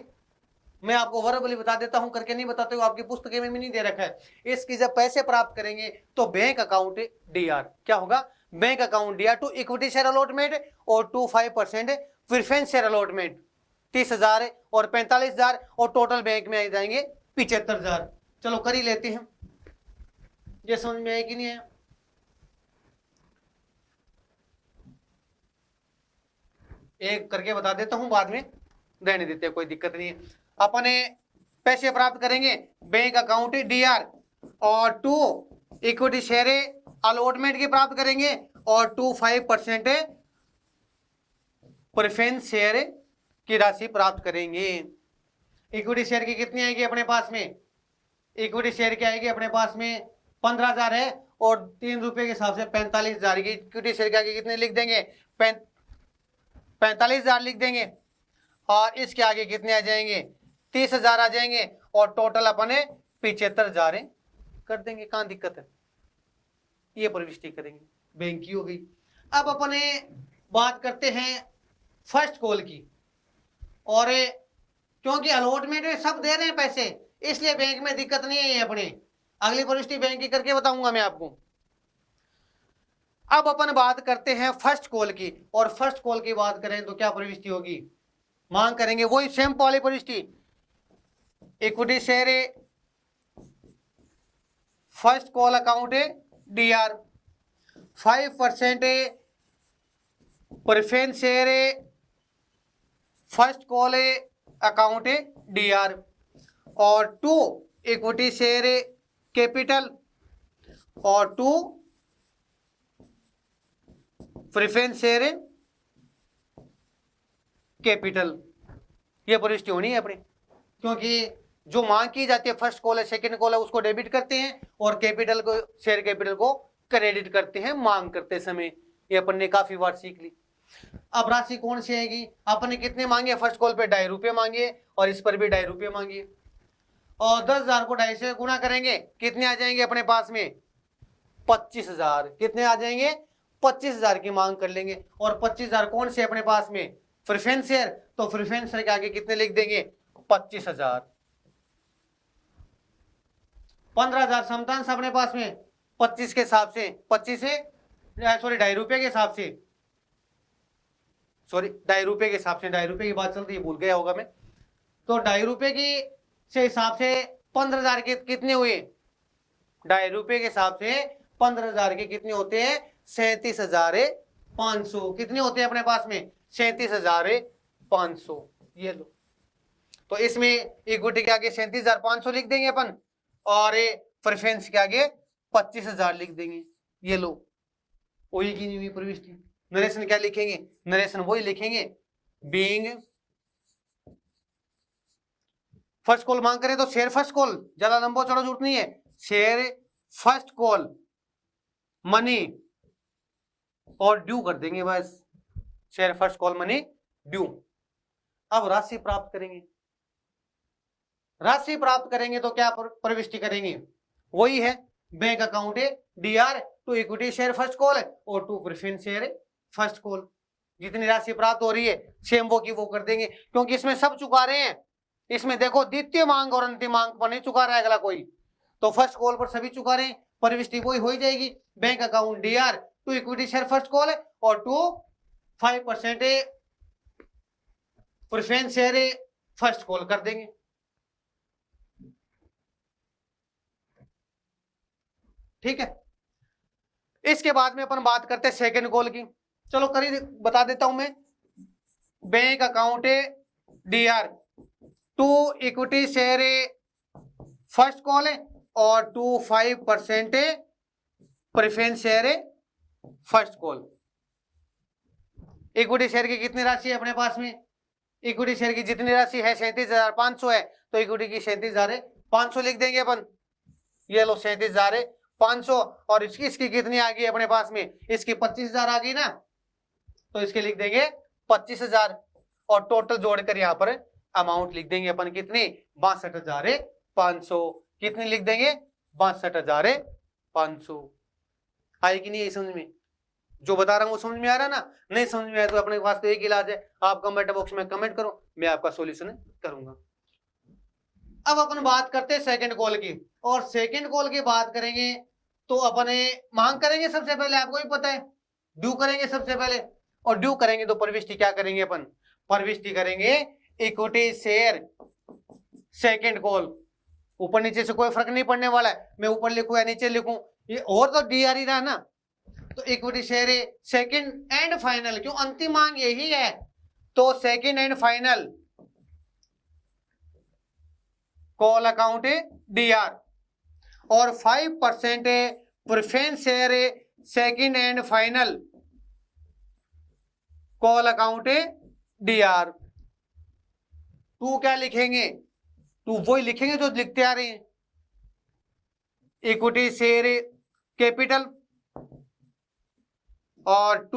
मैं आपको वर्बली बता देता हूं, करके नहीं बताते हो, आपकी पुस्तक में भी नहीं दे रखा है। इसकी जब पैसे प्राप्त करेंगे तो बैंक अकाउंट डीआर क्या होगा? Bank account DR to equity share allotment और टू 5% प्रेफरेंस शेयर अलॉटमेंट, 30,000 और 45,000 और टोटल बैंक में आ जाएंगे 75,000। चलो कर ही लेते हैं, ये समझ में आया कि नहीं आया? एक करके बता देता हूं, बाद में रहने देते हैं, कोई दिक्कत नहीं है। अपने पैसे प्राप्त करेंगे बैंक अकाउंट डीआर और टू इक्विटी शेयर अलॉटमेंट की प्राप्त करेंगे और टू 5% प्रेफरेंस शेयर की राशि प्राप्त करेंगे। इक्विटी शेयर की कितनी आएगी अपने पास में? इक्विटी शेयर की आएगी अपने पास में 15,000 है और 3 रुपए के हिसाब से 45,000 की इक्विटी शेयर के आगे कितने लिख देंगे? 45,000 लिख देंगे और इसके आगे कितने आ जाएंगे? 30,000 आ जाएंगे और टोटल अपने 75,000 कर देंगे। कहां दिक्कत है? ये प्रविष्टि करेंगे, बैंक की हो गई। अब अपने बात करते हैं फर्स्ट कॉल की, और क्योंकि अलॉटमेंट में सब दे रहे हैं पैसे, इसलिए बैंक में दिक्कत नहीं है। अपने अगली प्रविष्टि बैंक की करके बताऊंगा मैं आपको। अब अपन बात करते हैं फर्स्ट कॉल की, और फर्स्ट कॉल की बात करें तो क्या प्रविष्टि होगी? मांग करेंगे वही सेम वाली प्रविष्टि, equity share first call account DR 5% preference share first call account DR और 2 इक्विटी शेयर कैपिटल और 2 प्रेफरेंस शेयर कैपिटल। ये प्रविष्टि होनी है अपनी, क्योंकि जो मांग की जाती है फर्स्ट कॉल है सेकंड कॉल है उसको डेबिट करते हैं और कैपिटल को शेयर कैपिटल को क्रेडिट करते हैं मांग करते समय। ये अपन ने काफी बार सीख ली। अब राशि कौन सी आएगी? अपने कितने मांगे? फर्स्ट कॉल पे 2.5 रुपये मांगे और इस पर भी 2.5 रुपये मांगे और 10,000 को 2.5 से गुणा करेंगे, कितने आ जाएंगे अपने पास में? 25,000। कितने आ जाएंगे? 25,000 की मांग कर लेंगे। और 25,000 कौन से अपने पास में? प्रेफरेंस शेयर, तो प्रेफरेंस शेयर के आगे कितने लिख देंगे? 25,000। 15,000 समतांश अपने पास में 25 के हिसाब से, 25 से सॉरी 2.5 रुपये के हिसाब से, सॉरी 2.5 रुपये के हिसाब से, 2.5 रुपये की बात चलती है, भूल गया होगा मैं। तो 2.5 रुपये की से हिसाब से 15,000 के कितने हुए? 2.5 रुपये के हिसाब से 15,000 के कितने होते हैं? 37,500। कितने होते हैं अपने पास में? 37,500। ये लो, तो इसमें इक्विटी के आगे 37,500 लिख देंगे अपन और प्रेफरेंस के आगे 25,000 लिख देंगे। ये लो, वही की नहीं हुई प्रविष्टि। नरेशन क्या लिखेंगे? नरेशन वही लिखेंगे, बीइंग फर्स्ट कॉल मांग करें तो शेयर फर्स्ट कॉल, ज्यादा लंबा चौड़ा जरूरत नहीं है, शेयर फर्स्ट कॉल मनी और ड्यू कर देंगे बस, share first call money due. अब राशि प्राप्त करेंगे, राशि प्राप्त करेंगे तो क्या प्रविष्टि करेंगे? वही है, बैंक अकाउंट है DR 2 equity share first call है और 2 प्रेफरेंस शेयर फर्स्ट कॉल। जितनी राशि प्राप्त हो रही है सेम वो की वो कर देंगे, क्योंकि इसमें सब चुका रहे हैं। इसमें देखो द्वितीय मांग और अंतिम मांग पर नहीं चुका रहा है अगला कोई, तो फर्स्ट कॉल पर सभी चुका रहे हैं, प्रविष्टि वही हो जाएगी। Bank account DR 2 equity share first call है और 2 5% प्रेफरेंस शेयर फर्स्ट कॉल कर देंगे। ठीक है, इसके बाद में अपन बात करते हैं सेकंड कॉल की। चलो करिए, बता देता हूं मैं। Bank account DR 2 equity share first call है और 2 5% preference share first call. Equity share की कितनी राशि है अपने पास में? इक्विटी शेयर की जितनी राशि है 37,500 है, तो इक्विटी की 37,500 लिख देंगे अपन। ये लो 37,500 और इसकी कितनी आ गई अपने पास में? इसकी 25,000 आ गई ना, तो इसके लिख देंगे 25,000 और टोटल जोड़कर यहाँ पर अमाउंट लिख देंगे अपन कितनी? 62,500। कितनी लिख देंगे? 62,500। आई कि नहीं यही समझ में? जो बता रहा हूँ वो समझ में आ रहा है ना? नहीं समझ में आया तो अपने पास तो एक इलाज है, आप कमेंट बॉक्स में कमेंट करो, मैं आपका सॉल्यूशन करूंगा। अब अपन बात करते हैं सेकंड कॉल की, और सेकंड कॉल की बात करेंगे तो अपन मांग करेंगे सबसे पहले, आपको भी पता है, ड्यू करेंगे सबसे पहले, और ड्यू करेंगे तो प्रविष्टि क्या करेंगे अपन? प्रविष्टि करेंगे इक्विटी शेयर सेकंड कॉल। ऊपर नीचे से कोई फर्क नहीं पड़ने वाला है, मैं ऊपर लिखूं या नीचे लिखूं, ये और तो DR ही रहा ना। तो equity share second and final, क्यों अंतिम मांग यही है, तो second and final call account DR और 5% preference share second and final call account DR। To क्या लिखेंगे, टू वही लिखेंगे जो लिखते आ रहे हैं, इक्विटी शेयर कैपिटल, और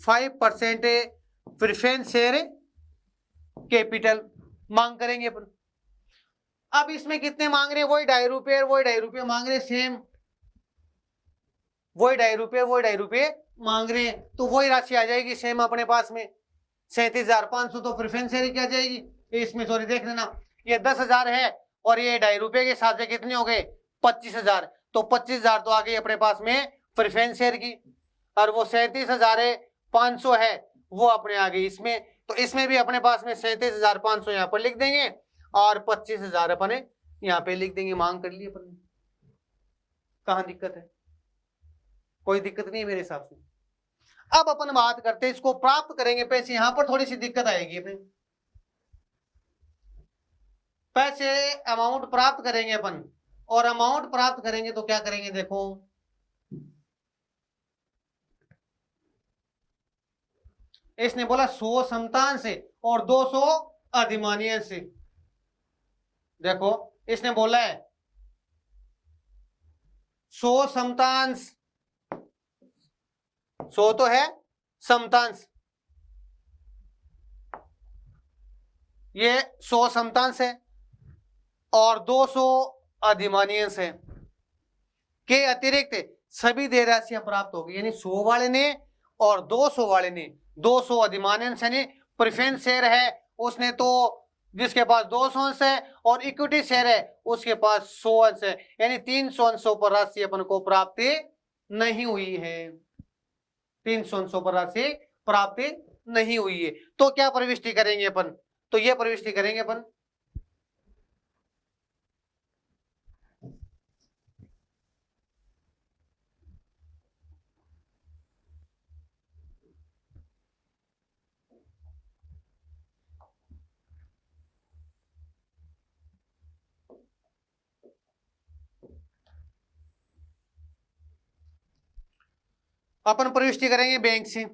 5% प्रेफरेंस शेयर कैपिटल मांग करेंगे अपन। अब इसमें कितने मांग रहे हैं, वही ₹2.5 मांग रहे, सेम वही ₹2.5 मांग रहे हैं, तो वही राशि आ जाएगी सेम अपने पास में 37,500। तो प्रेफरेंस शेयर क्या जाएगी इसमें, सॉरी देख लेना, ये 10,000 है और ये ₹2.5 के हिसाब से कितने हो गए 25,000, तो 25,000 तो आ गई अपने पास में प्रेफरेंस शेयर की, और वो 37,500 है वो अपने आ गई इसमें। तो इसमें भी अपने पास में 37,500 यहाँ पर लिख देंगे और 25,000 अपने यहाँ पे लिख देंगे। मांग कर ली अपन, कहाँ दिक्कत है, कोई दिक्कत नहीं है मेरे हिसाब से। अब अपन बात करते हैं इसको प्राप्त करेंगे पैसे, यहां पर थोड़ी सी दिक्कत आएगी अपने, पैसे अमाउंट प्राप्त करेंगे अपन, और अमाउंट प्राप्त करेंगे तो क्या करेंगे, देखो इसने बोला 100 समतान से और 200 अधिमानियन से। देखो इसने बोला है 100 समतांश, 100 तो है समतांश, ये 100 समतांश है और 200 अधिमानियंस है के अतिरिक्त सभी देय राशियां प्राप्त होगी, यानी 100 वाले ने और 200 वाले ने, 200 अधिमानियंस यानी प्रेफरेंस शेयर है उसने तो जिसके पास 200 अंश है, और इक्विटी शेयर है उसके पास 100 अंश है, यानी 300 अंशों पर राशि अपन को प्राप्ति नहीं हुई है, 300 अंशों पर राशि प्राप्ति नहीं हुई है। तो क्या प्रविष्टि करेंगे अपन, तो ये प्रविष्टि करेंगे अपन, अपन प्रविष्टि करेंगे बैंक से।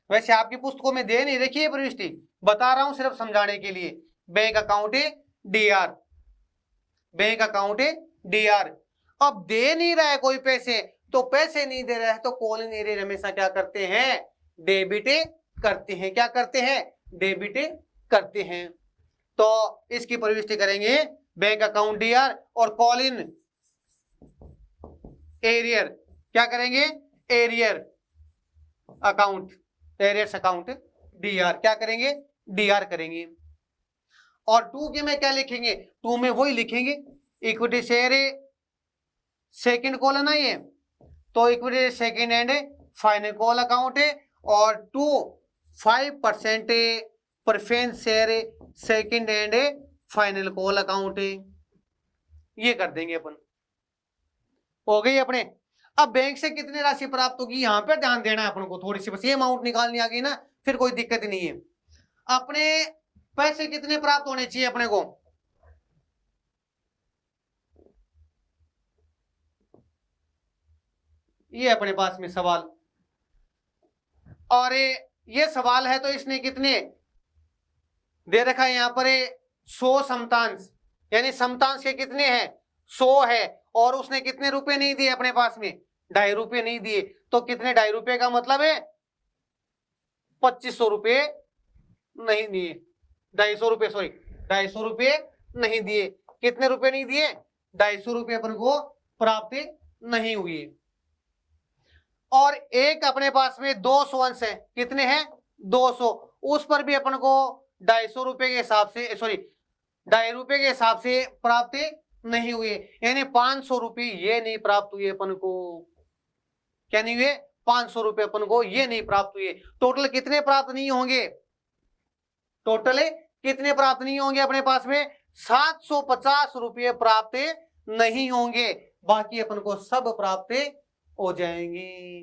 वैसे आपकी पुस्तकों में दे नहीं रखी है प्रविष्टि, बता रहा हूं सिर्फ समझाने के लिए। Bank account D R, bank account DR. अब दे नहीं रहा है कोई पैसे, तो पैसे नहीं दे रहा है तो कॉलिंग एरियर हमेशा क्या करते हैं, डेबिट करते हैं। क्या करते हैं, डेबिट करते हैं। तो इसकी प्रविष्टि करेंगे बैंक अकाउंट डीआर, और कॉलिंग एरियर क्या करेंगे, arrear account, arrears account DR क्या करेंगे, डीआर करेंगे। और 2 के में क्या लिखेंगे, 2 में वही लिखेंगे इक्विटी शेयर सेकंड कॉलन है ये, तो equity second and final call account है, और 5% preference share second and final call account है, ये कर देंगे अपन। हो गई अपने। अब बैंक से कितनी राशि प्राप्त होगी यहां पर ध्यान देना है अपन को, थोड़ी सी बस ये अमाउंट निकालनी आ गई ना, फिर कोई दिक्कत नहीं है। अपने पैसे कितने प्राप्त होने चाहिए अपने को, ये अपने पास में सवाल, और ये सवाल है तो इसने कितने दे रखा है यहाँ पर 100 समतांश, यानी समतांश के कितने हैं 100 है, और उसने कितने रुपए नहीं दिए अपने पास में, ₹2.5 नहीं दिए, तो कितने ₹2.5 का मतलब है 2500 नहीं दिए, 250 रुपए, सॉरी 250 रुपए नहीं दिए। कितने रुपए नहीं दिए, 250 रुपए अपन को प्राप्ति नहीं हुई। और एक अपने पास में 200 अंश है, कितने हैं 200, उस पर भी अपन को 250 रुपए के हिसाब से, सॉरी ₹2.5 के हिसाब से प्राप्ति नहीं हुई, यानी 500 रुपये ये नहीं प्राप्त हुए अपन को। क्या नहीं हुए, 500 रुपये अपन को ये नहीं प्राप्त हुए। टोटल कितने प्राप्त नहीं होंगे, टोटल कितने प्राप्त नहीं होंगे अपने पास में 750 रुपये प्राप्त नहीं होंगे, बाकी अपन को सब प्राप्त हो जाएंगे।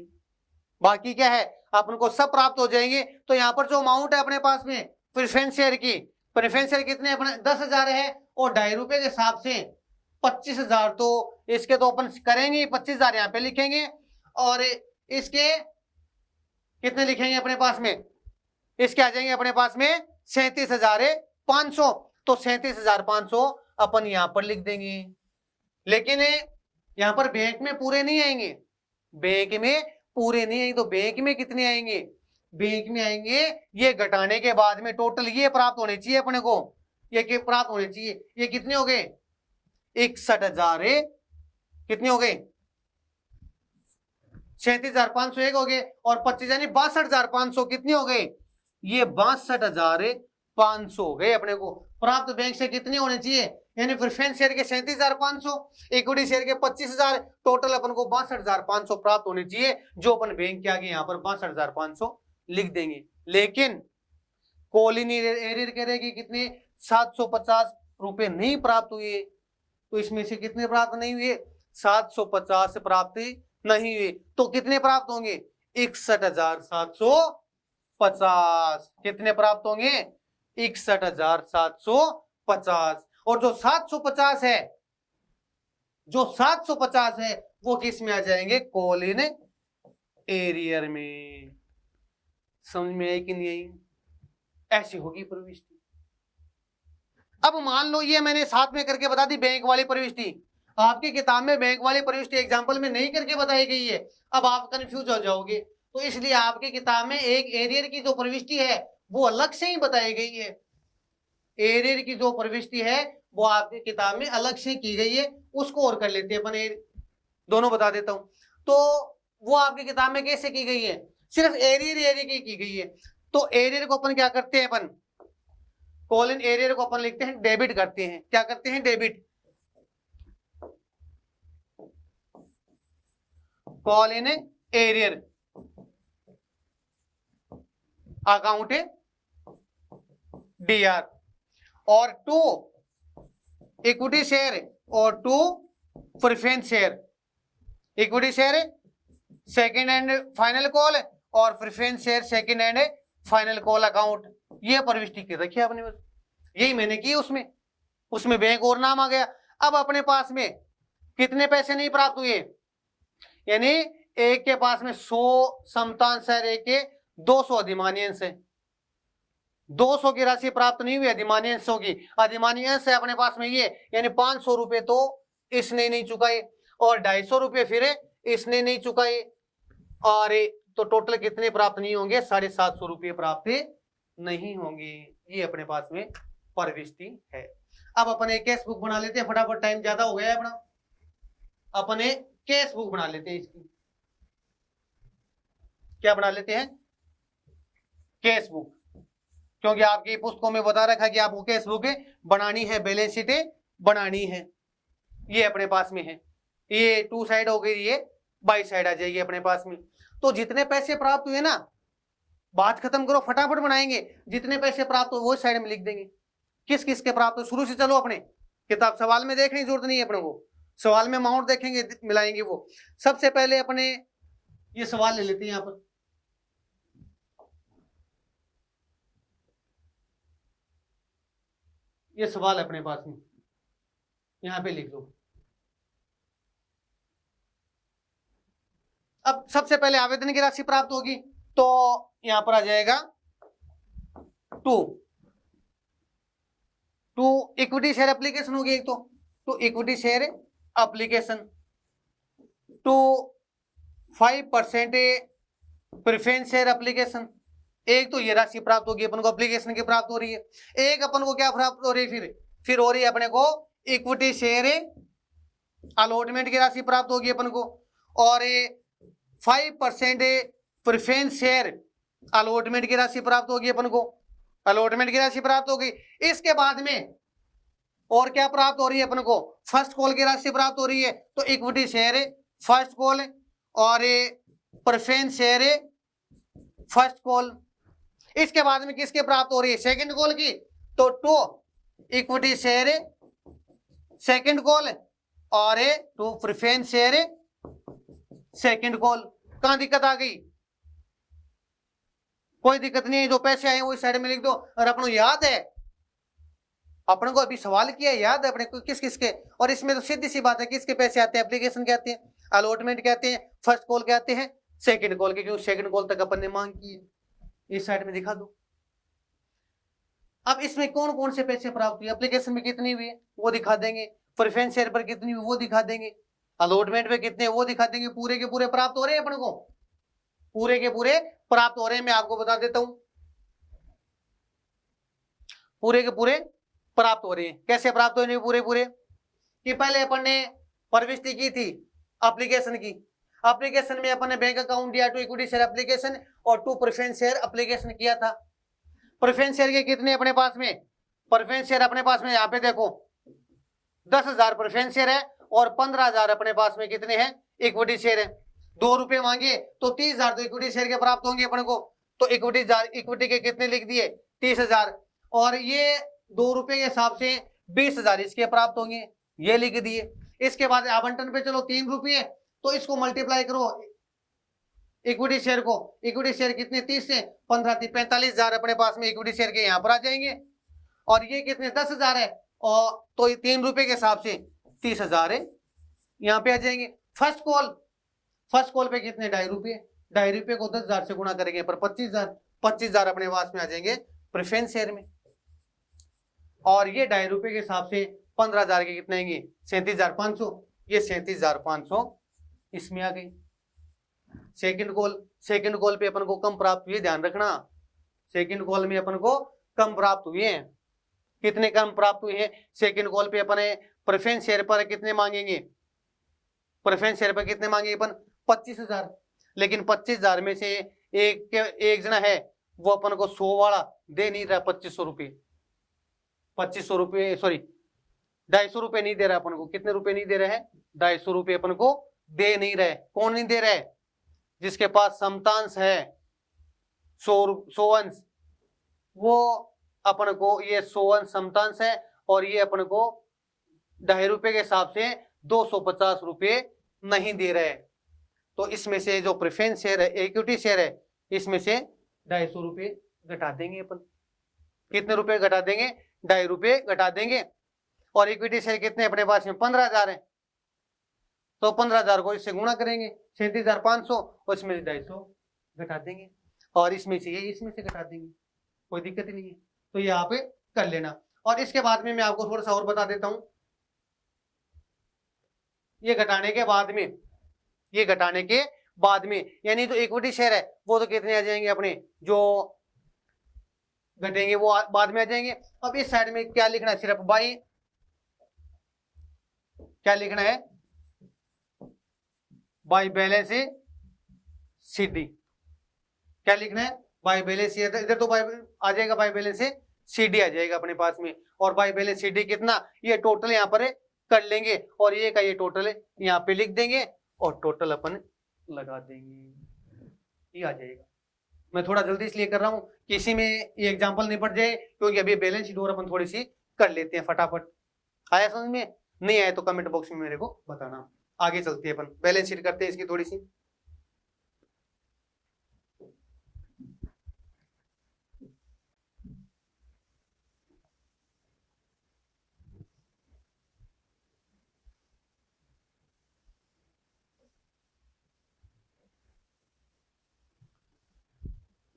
बाकी क्या है, अपन को सब प्राप्त हो जाएंगे। तो यहाँ पर जो अमाउंट है अपने पास में प्रेफरेंस शेयर की, प्रेफरेंस शेयर कितने अपने 10,000 है, और ₹2.5 के हिसाब से 25,000, तो इसके तो अपन करेंगे 25,000 यहाँ पे लिखेंगे, और इसके कितने लिखेंगे अपने पास में, इसके आ जाएंगे अपने पास में 37,000 500, तो 37,500 अपन यहां पर लिख देंगे। लेकिन यहां पर बैंक में पूरे नहीं आएंगे, बैंक में पूरे नहीं आएंगे। तो बैंक में कितने आएंगे, बैंक में आएंगे ये घटाने के बाद में टोटल ये प्राप्त होने चाहिए अपने को, ये प्राप्त होने चाहिए। ये कितने हो गए, 61,000, कितने हो गए, 37,500 एक हो गए, और 25 यानी 62,500 कितने हो गए, ये 62,500 हो गए अपने को। प्राप्त बैंक से कितने होने चाहिए, यानी प्रेफरेंस शेयर के 37,500, इक्विटी शेयर के 25,000, टोटल अपन को 62,500 प्राप्त होने चाहिए, जो अपन बैंक के आगे यहाँ पर 62,500 लिख देंगे। लेकिन कॉलिन एरियर करेगी कितने, 750 रुपए नहीं प्राप्त हुए, तो इसमें से कितने प्राप्त नहीं हुए, 750 प्राप्त नहीं हुए, तो कितने प्राप्त होंगे, 61,750। कितने प्राप्त होंगे, 61,750। और जो 750 है, जो 750 है वो किस में आ जाएंगे, कॉलिन एरियर में। समझ में आई कि नहीं आई, ऐसी होगी प्रविष्टि। अब मान लो ये मैंने साथ में करके बता दी बैंक वाली प्रविष्टि, आपकी किताब में बैंक वाली प्रविष्टि एग्जाम्पल में नहीं करके बताई गई है, अब आप कंफ्यूज हो जाओगे। तो इसलिए आपकी किताब में एक एरियर की जो प्रविष्टि है वो अलग से ही बताई गई है, एरियर की जो प्रविष्टि है वो आपकी किताब में अलग से की गई है, उसको और कर लेते हैं अपन, दोनों बता देता हूं। तो वो आपकी किताब में कैसे की गई है, सिर्फ एरियर की गई है। तो एरियर को अपन क्या करते हैं, अपन कॉलिन एरियर को अपन लिखते हैं डेबिट करते हैं, क्या करते हैं, debit. Call in arrear account DR, और टू इक्विटी शेयर और to preference share, equity share second and final call और preference share second and final call account. ये प्रविष्टि की रखी आपने, बस यही मैंने की, उसमें बैंक और नाम आ गया। अब अपने पास में कितने पैसे नहीं प्राप्त हुए, यानी एक के पास में 100 समतांश है, एक के 200 अधिमानी अंश है, 200 की राशि प्राप्त नहीं हुई अधिमानी अंशों की, अधिमानी अंश है अपने पास में ये, यानी 500 रुपए तो इसने नहीं चुकाए और 250 रुपए फिर इसने नहीं चुकाए, और तो टोटल कितने प्राप्त नहीं होंगे, 750 रुपये प्राप्त नहीं होंगे। ये अपने पास में प्रविष्टि है। अब अपने कैश बुक बना लेते हैं, फटाफट टाइम ज्यादा हो गया है अपना, अपने कैश बुक बना लेते हैं इसकी। क्या बना लेते हैं, कैश बुक, क्योंकि आपकी पुस्तकों में बता रखा है कि आपको कैश बुक बनानी है, बैलेंस शीट बनानी है। ये अपने पास में है, ये 2 साइड हो गई, ये बाई साइड आ जाएगी अपने पास में। तो जितने पैसे प्राप्त हुए ना, बात खत्म करो, फटाफट बनाएंगे, जितने पैसे प्राप्त हो वो साइड में लिख देंगे, किस किस के प्राप्त हो। शुरू से चलो, अपने किताब सवाल में देखने की जरूरत नहीं है अपने को, सवाल में अमाउंट देखेंगे मिलाएंगे वो। सबसे पहले अपने ये सवाल ले लेते हैं, यहाँ पर ये सवाल अपने पास में, यहां पे लिख दो। अब सबसे पहले आवेदन की राशि प्राप्त होगी, तो यहां पर आ जाएगा टू इक्विटी शेयर एप्लीकेशन होगी एक, तो equity share application, to 5% preference share application. एक तो ये राशि प्राप्त होगी अपन को, एप्लीकेशन की प्राप्त हो रही है। एक अपन को क्या प्राप्त हो रही है, फिर हो रही है अपने को इक्विटी शेयर अलॉटमेंट की राशि प्राप्त होगी अपन को, और 5% प्रेफरेंस शेयर अलॉटमेंट की राशि प्राप्त होगी अपन को, अलॉटमेंट की राशि प्राप्त होगी। इसके बाद में और क्या प्राप्त हो रही है अपन को, फर्स्ट कॉल की राशि प्राप्त हो रही है, तो इक्विटी शेयर फर्स्ट कॉल और प्रेफरेंस शेयर फर्स्ट कॉल। इसके बाद में किसके प्राप्त हो रही है, सेकंड कॉल की, तो to equity share second call और to preference share second call. कहां दिक्कत आ गई, कोई दिक्कत नहीं है, जो पैसे आए वो इस साइड में लिख दो। और अपन को याद है, अपन को अभी सवाल किया याद है अपने को किस किस के, और इसमें तो सीधी सी बात है किसके पैसे आते हैं, एप्लीकेशन के आते हैं, अलॉटमेंट के आते हैं, फर्स्ट कॉल के आते हैं, सेकंड कॉल के, क्योंकि सेकंड कॉल तक अपन ने मांग की है। इस साइड में दिखा दो। अब इसमें कौन कौन से पैसे प्राप्त हुए, एप्लीकेशन में कितनी हुई है वो दिखा देंगे, प्रेफरेंस शेयर पर कितनी हुई वो दिखा देंगे, अलॉटमेंट पे कितने वो दिखा देंगे, पूरे के पूरे प्राप्त हो रहे हैं अपन को, पूरे के पूरे प्राप्त हो रहे हैं। मैं आपको बता देता हूं, पूरे के पूरे प्राप्त हो रहे हैं। कैसे प्राप्त हो रहे हैं पूरे पूरे, कि पहले अपन ने प्रविष्टि की थी एप्लीकेशन की, एप्लीकेशन में अपन ने बैंक अकाउंट दिया, टू इक्विटी शेयर एप्लीकेशन और टू प्रेफरेंस शेयर एप्लीकेशन किया था। प्रेफरेंस शेयर के कितने अपने पास में, प्रेफरेंस शेयर अपने पास में यहाँ पे देखो 10,000 प्रेफरेंस शेयर है और 15,000 अपने पास में कितने हैं इक्विटी शेयर है। 2 रुपए मांगे तो 30,000 तो इक्विटी शेयर के प्राप्त होंगे अपन को, तो इक्विटी के कितने लिख दिए 30,000, और ये 2 रुपए के हिसाब से 20,000 इसके प्राप्त होंगे, ये लिख दिए। इसके बाद आवंटन पे चलो 3 रुपये, तो इसको मल्टीप्लाई करो इक्विटी शेयर को, इक्विटी शेयर कितने 30 से 15 थी 45,000 अपने पास में इक्विटी शेयर के यहाँ पर आ जाएंगे, और ये कितने 10,000 है, और तो 3 रुपए के हिसाब से 30,000 है यहाँ पे आ जाएंगे। फर्स्ट कॉल पे कितने 2.5 रुपये, 2.5 रुपये को 10,000 से गुणा करेंगे पर 25,000 अपने पास में आ जाएंगे प्रेफरेंस शेयर में, और ये 2.5 रुपये के हिसाब से 15,000 के कितने आएंगे 37,500, ये 37,500 इसमें आ गई। सेकंड कॉल पे अपन को कम प्राप्त हुए, ध्यान रखना सेकंड कॉल में अपन को कम प्राप्त हुए हैं। कितने कम प्राप्त हुए हैं सेकंड कॉल पे, अपने प्रेफरेंस शेयर पर कितने मांगेंगे, प्रेफरेंस शेयर पर कितने मांगेंगे अपन 25,000, लेकिन 25,000 में से एक जना है वो अपन को 100 वाला दे नहीं रहा, 2500 रुपये, 2500 रुपये सॉरी 250 रुपये नहीं दे रहा अपन को। कितने रुपए नहीं दे रहे हैं 250 रुपये अपन को दे नहीं रहे। कौन नहीं दे रहे, जिसके पास समतांश है 100 अंश, वो अपन को ये 100 अंश समतांश है, और ये अपन को 2.5 रुपये के हिसाब से 250 रुपये नहीं दे रहे। तो इसमें से जो प्रेफरेंस शेयर है इक्विटी शेयर है, इसमें से 250 रुपये घटा देंगे अपन। कितने रुपए घटा देंगे 2.5 रुपये घटा देंगे, और इक्विटी शेयर कितने अपने पास में 15,000 है, तो 15,000 को इससे गुणा करेंगे 37,500, और इसमें से 250 घटा देंगे, और इसमें से ये इसमें से घटा देंगे, कोई दिक्कत ही नहीं है। तो ये आप कर लेना। और इसके बाद में मैं आपको थोड़ा सा और बता देता हूं, ये घटाने के बाद में यानी तो इक्विटी शेयर है वो तो कितने आ जाएंगे अपने, जो घटेंगे वो बाद में आ जाएंगे। अब इस साइड में क्या लिखना है, सिर्फ बाई, क्या लिखना है बाई बैलेंस सीडी, क्या लिखना है बाई बैलेंस, इधर तो बाई आ जाएगा, बाई बैलेंस सीडी आ जाएगा अपने पास में, और बाई बैलेंस सीडी कितना, ये टोटल यहाँ पर कर लेंगे, और ये का ये टोटल यहाँ पे लिख देंगे, और टोटल अपन लगा देंगे, ये आ जाएगा। मैं थोड़ा जल्दी इसलिए कर रहा हूँ कि इसी में ये एग्जांपल निपट जाए, क्योंकि अभी बैलेंस शीट और अपन थोड़ी सी कर लेते हैं फटाफट। आया समझ में, नहीं आया तो कमेंट बॉक्स में मेरे को बताना। आगे चलते हैं अपन, बैलेंस शीट करते हैं इसकी थोड़ी सी।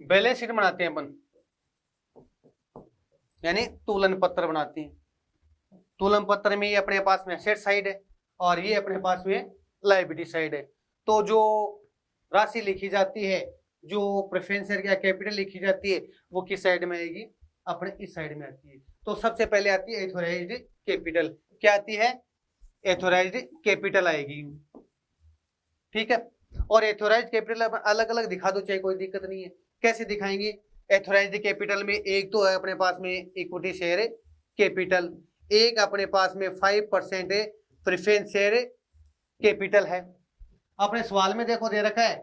बैलेंस शीट बनाते हैं अपन, यानी तुलन पत्र बनाते हैं। तुलन पत्र में ये अपने पास में एसेट साइड है, और ये अपने पास में लायबिलिटी साइड है। तो जो राशि लिखी जाती है, जो प्रेफरेंस शेयर का कैपिटल लिखी जाती है, वो किस साइड में आएगी, अपने इस साइड में आती है। तो सबसे पहले आती है एथोराइज्ड कैपिटल, क्या आती है एथोराइज्ड कैपिटल आएगी, ठीक है। और एथोराइज्ड कैपिटल अलग अलग दिखा दो चाहे, कोई दिक्कत नहीं है। कैसे दिखाएंगे, एथोराइज्ड कैपिटल में एक तो है अपने पास में इक्विटी शेयर कैपिटल, एक अपने पास में 5% प्रेफरेंस शेयर कैपिटल है। अपने सवाल में देखो दे रखा है,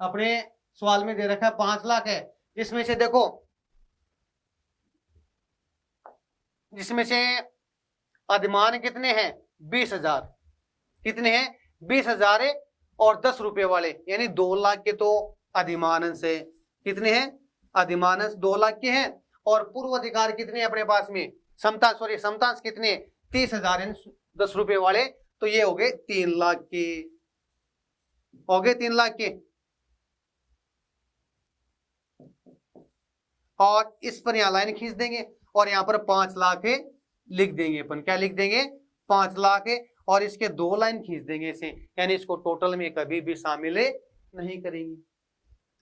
अपने सवाल में दे रखा है 5 लाख है, इसमें से देखो, जिसमें से अधिमान कितने हैं 20,000, कितने हैं 20,000 है, और 10 रुपए वाले यानी 2 लाख के तो अधिमान से कितने हैं, अधिमान 2 लाख के हैं, और पूर्व अधिकार कितने अपने पास में समतांश कितने 30,000 10 रुपए वाले, तो ये हो गए 3 लाख के, हो गए 3 लाख के। और इस पर यहाँ लाइन खींच देंगे और यहाँ पर 5 लाख लिख देंगे अपन। क्या लिख देंगे? 5 लाख और इसके 2 लाइन खींच देंगे इसे, यानी इसको टोटल में कभी भी शामिल नहीं करेंगे।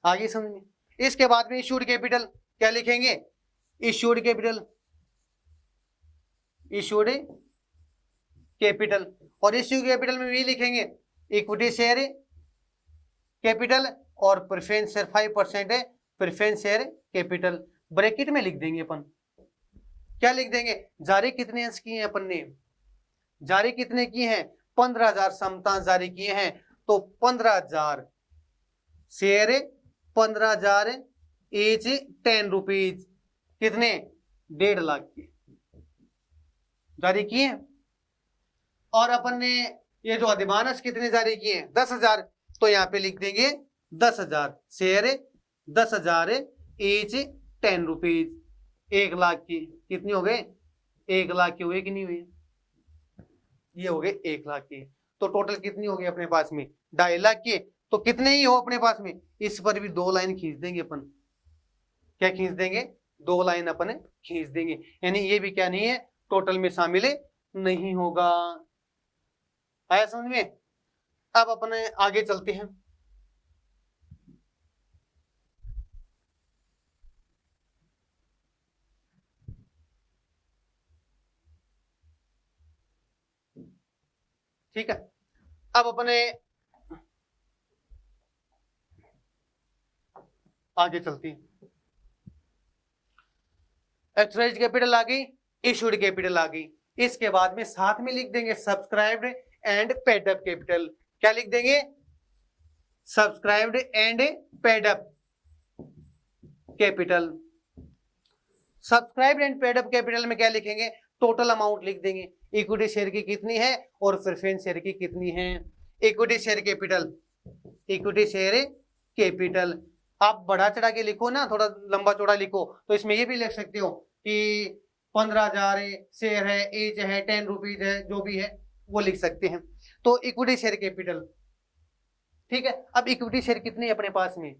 आगे समझ में। इसके बाद में इश्यूड कैपिटल क्या लिखेंगे? इश्यूड कैपिटल, इश्यूड कैपिटल, और इश्यू कैपिटल में भी लिखेंगे इक्विटी शेयर कैपिटल और प्रेफरेंस शेयर 5% है, प्रेफरेंस शेयर कैपिटल। ब्रैकेट में लिख देंगे अपन। क्या लिख देंगे? जारी कितने अंश किए हैं अपन ने? जारी कितने किए हैं? 15,000 समता जारी किए हैं, तो 15,000 शेयर, 15,000 ईच 10 रुपीज, कितने? 1.5 लाख के जारी किए हैं। और अपन ने ये जो अधिमानस कितने जारी किए हैं? 10,000, तो यहाँ पे लिख देंगे 10,000 शेयर, 10,000 ईच 10 रुपीज, 1 लाख की। कितनी हो गए? 1 लाख की हुए कि नहीं हुए? ये हो गए 1 लाख की। तो टोटल कितनी हो गई अपने पास में? 2.5 लाख की। तो कितने ही हो अपने पास में? इस पर भी 2 लाइन खींच देंगे अपन। क्या खींच देंगे? 2 लाइन अपन खींच देंगे, यानी ये भी क्या नहीं है? टोटल में शामिल नहीं होगा। आया समझ में? अब अपन आगे चलते हैं। ठीक है, अब अपने आगे चलते हैं। एक्चुअलाइज्ड कैपिटल आ गई, इशूड कैपिटल आ गई। इसके बाद में साथ में लिख देंगे subscribed and paid up capital. क्या लिख देंगे? Subscribed and paid up capital. Subscribed and paid up capital में क्या लिखेंगे? टोटल अमाउंट लिख देंगे। इक्विटी शेयर की कितनी है और प्रेफरेंस शेयर की कितनी है। Equity share capital, equity share capital आप बढ़ा चढ़ा के लिखो ना, थोड़ा लंबा चौड़ा लिखो, तो इसमें ये भी लिख सकते हो कि 15,000 शेयर है, एज है, 10 रुपीज है, जो भी है वो लिख सकते हैं। तो इक्विटी शेयर कैपिटल, ठीक है। अब इक्विटी शेयर कितने अपने पास में?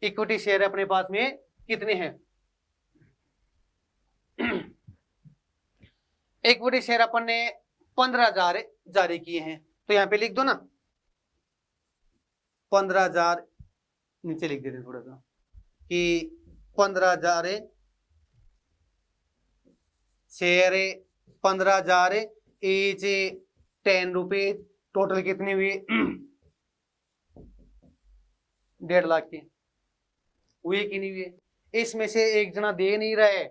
इक्विटी शेयर अपने पास में कितने हैं? इक्विटी शेयर अपन ने 15,000 जारी किए हैं, तो यहां पे लिख दो ना 15,000, नीचे लिख देते थोड़ा सा कि 15,000 शेयर, 15,000 एज 10 रुपीज, टोटल कितनी हुई? 1.5 लाख की हुई कि नहीं हुई? इसमें से एक जना दे नहीं रहा है,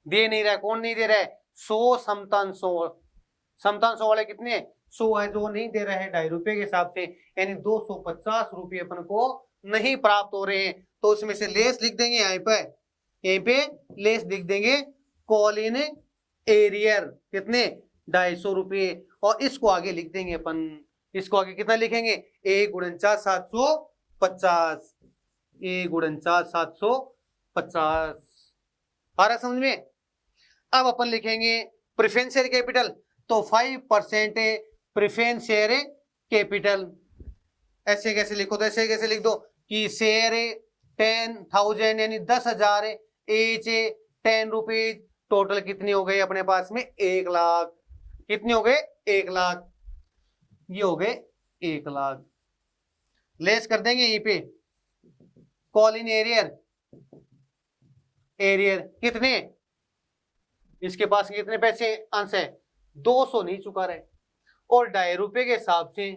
दे नहीं रहा है। कौन नहीं दे रहा है? 100 समतान 100 वाले कितने? 100 है जो नहीं दे रहे हैं 2.5 रुपए के हिसाब से, यानी 250 रुपये अपन को नहीं प्राप्त हो रहे हैं। तो उसमें से लेस लिख देंगे, यहीं पे लेस लिख देंगे, कॉल इन एरियर, कितने? 250 रुपये। और इसको आगे लिख देंगे अपन, इसको आगे कितना लिखेंगे? 1 × 750, 1 × 750। आ रहा समझ में? अब अपन लिखेंगे प्रेफरेंस शेयर कैपिटल, तो 5% प्रेफरेंस शेयर कैपिटल। ऐसे कैसे लिखो? तो ऐसे कैसे लिख दो कि शेयर 10,000 यानी 10,000 एच 10 रुपीज, टोटल कितनी हो गई अपने पास में? 1 लाख। कितने हो गए? 1 लाख। ये हो गए 1 लाख। लेस कर देंगे यहीं पे, कॉल इन एरियर, एरियर कितने? इसके पास कितने पैसे अंश है? 200 नहीं चुका रहे, और 2.5 रुपए के हिसाब से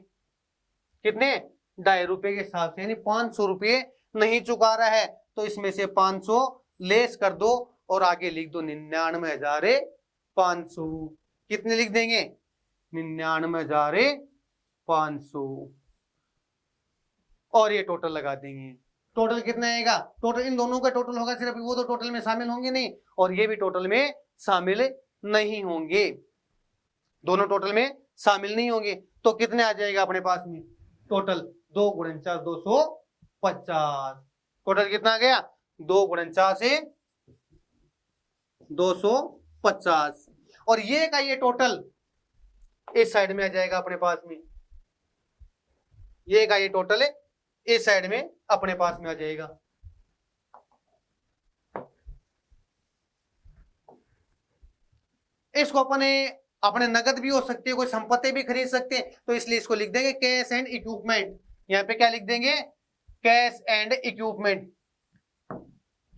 कितने? 2.5 रुपए के हिसाब से यानी 500 रुपये नहीं चुका रहा है, तो इसमें से 500 लेस कर दो और आगे लिख दो 99,500। कितने लिख देंगे? 99,500, और ये टोटल लगा देंगे। टोटल कितना आएगा? टोटल इन दोनों का टोटल होगा सिर्फ, वो तो टोटल में शामिल होंगे नहीं, और ये भी टोटल में शामिल नहीं होंगे, दोनों टोटल में शामिल नहीं होंगे। तो कितने आ जाएगा अपने पास में? टोटल 2 × 4 250। टोटल कितना आ गया? 2 × 4 से 250, और ये का ये टोटल इस साइड में आ जाएगा अपने पास में, ये का ये टोटल इस साइड में अपने पास में आ जाएगा। इसको अपने नगद भी हो सकती है, कोई संपत्ति भी खरीद सकते हैं, तो इसलिए इसको लिख देंगे कैश एंड इक्विपमेंट। यहाँ पे क्या लिख देंगे, कैश एंड इक्विपमेंट।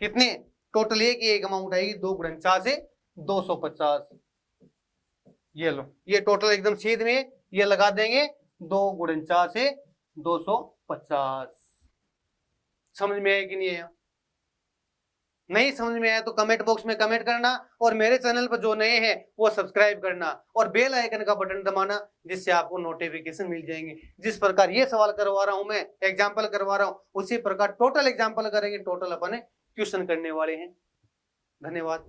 कितने टोटल, एक अमाउंट आएगी 2 × 4 से 250। ये लो, ये टोटल एकदम सीध में ये लगा देंगे 2 × 4 से 250। समझ में आया कि नहीं आया? नहीं समझ में आया तो कमेंट बॉक्स में कमेंट करना, और मेरे चैनल पर जो नए हैं वो सब्सक्राइब करना और बेल आइकन का बटन दबाना, जिससे आपको नोटिफिकेशन मिल जाएंगे। जिस प्रकार ये सवाल करवा रहा हूं मैं, एग्जाम्पल करवा रहा हूं, उसी प्रकार टोटल एग्जाम्पल करेंगे, टोटल अपन क्वेश्चन करने वाले हैं। धन्यवाद।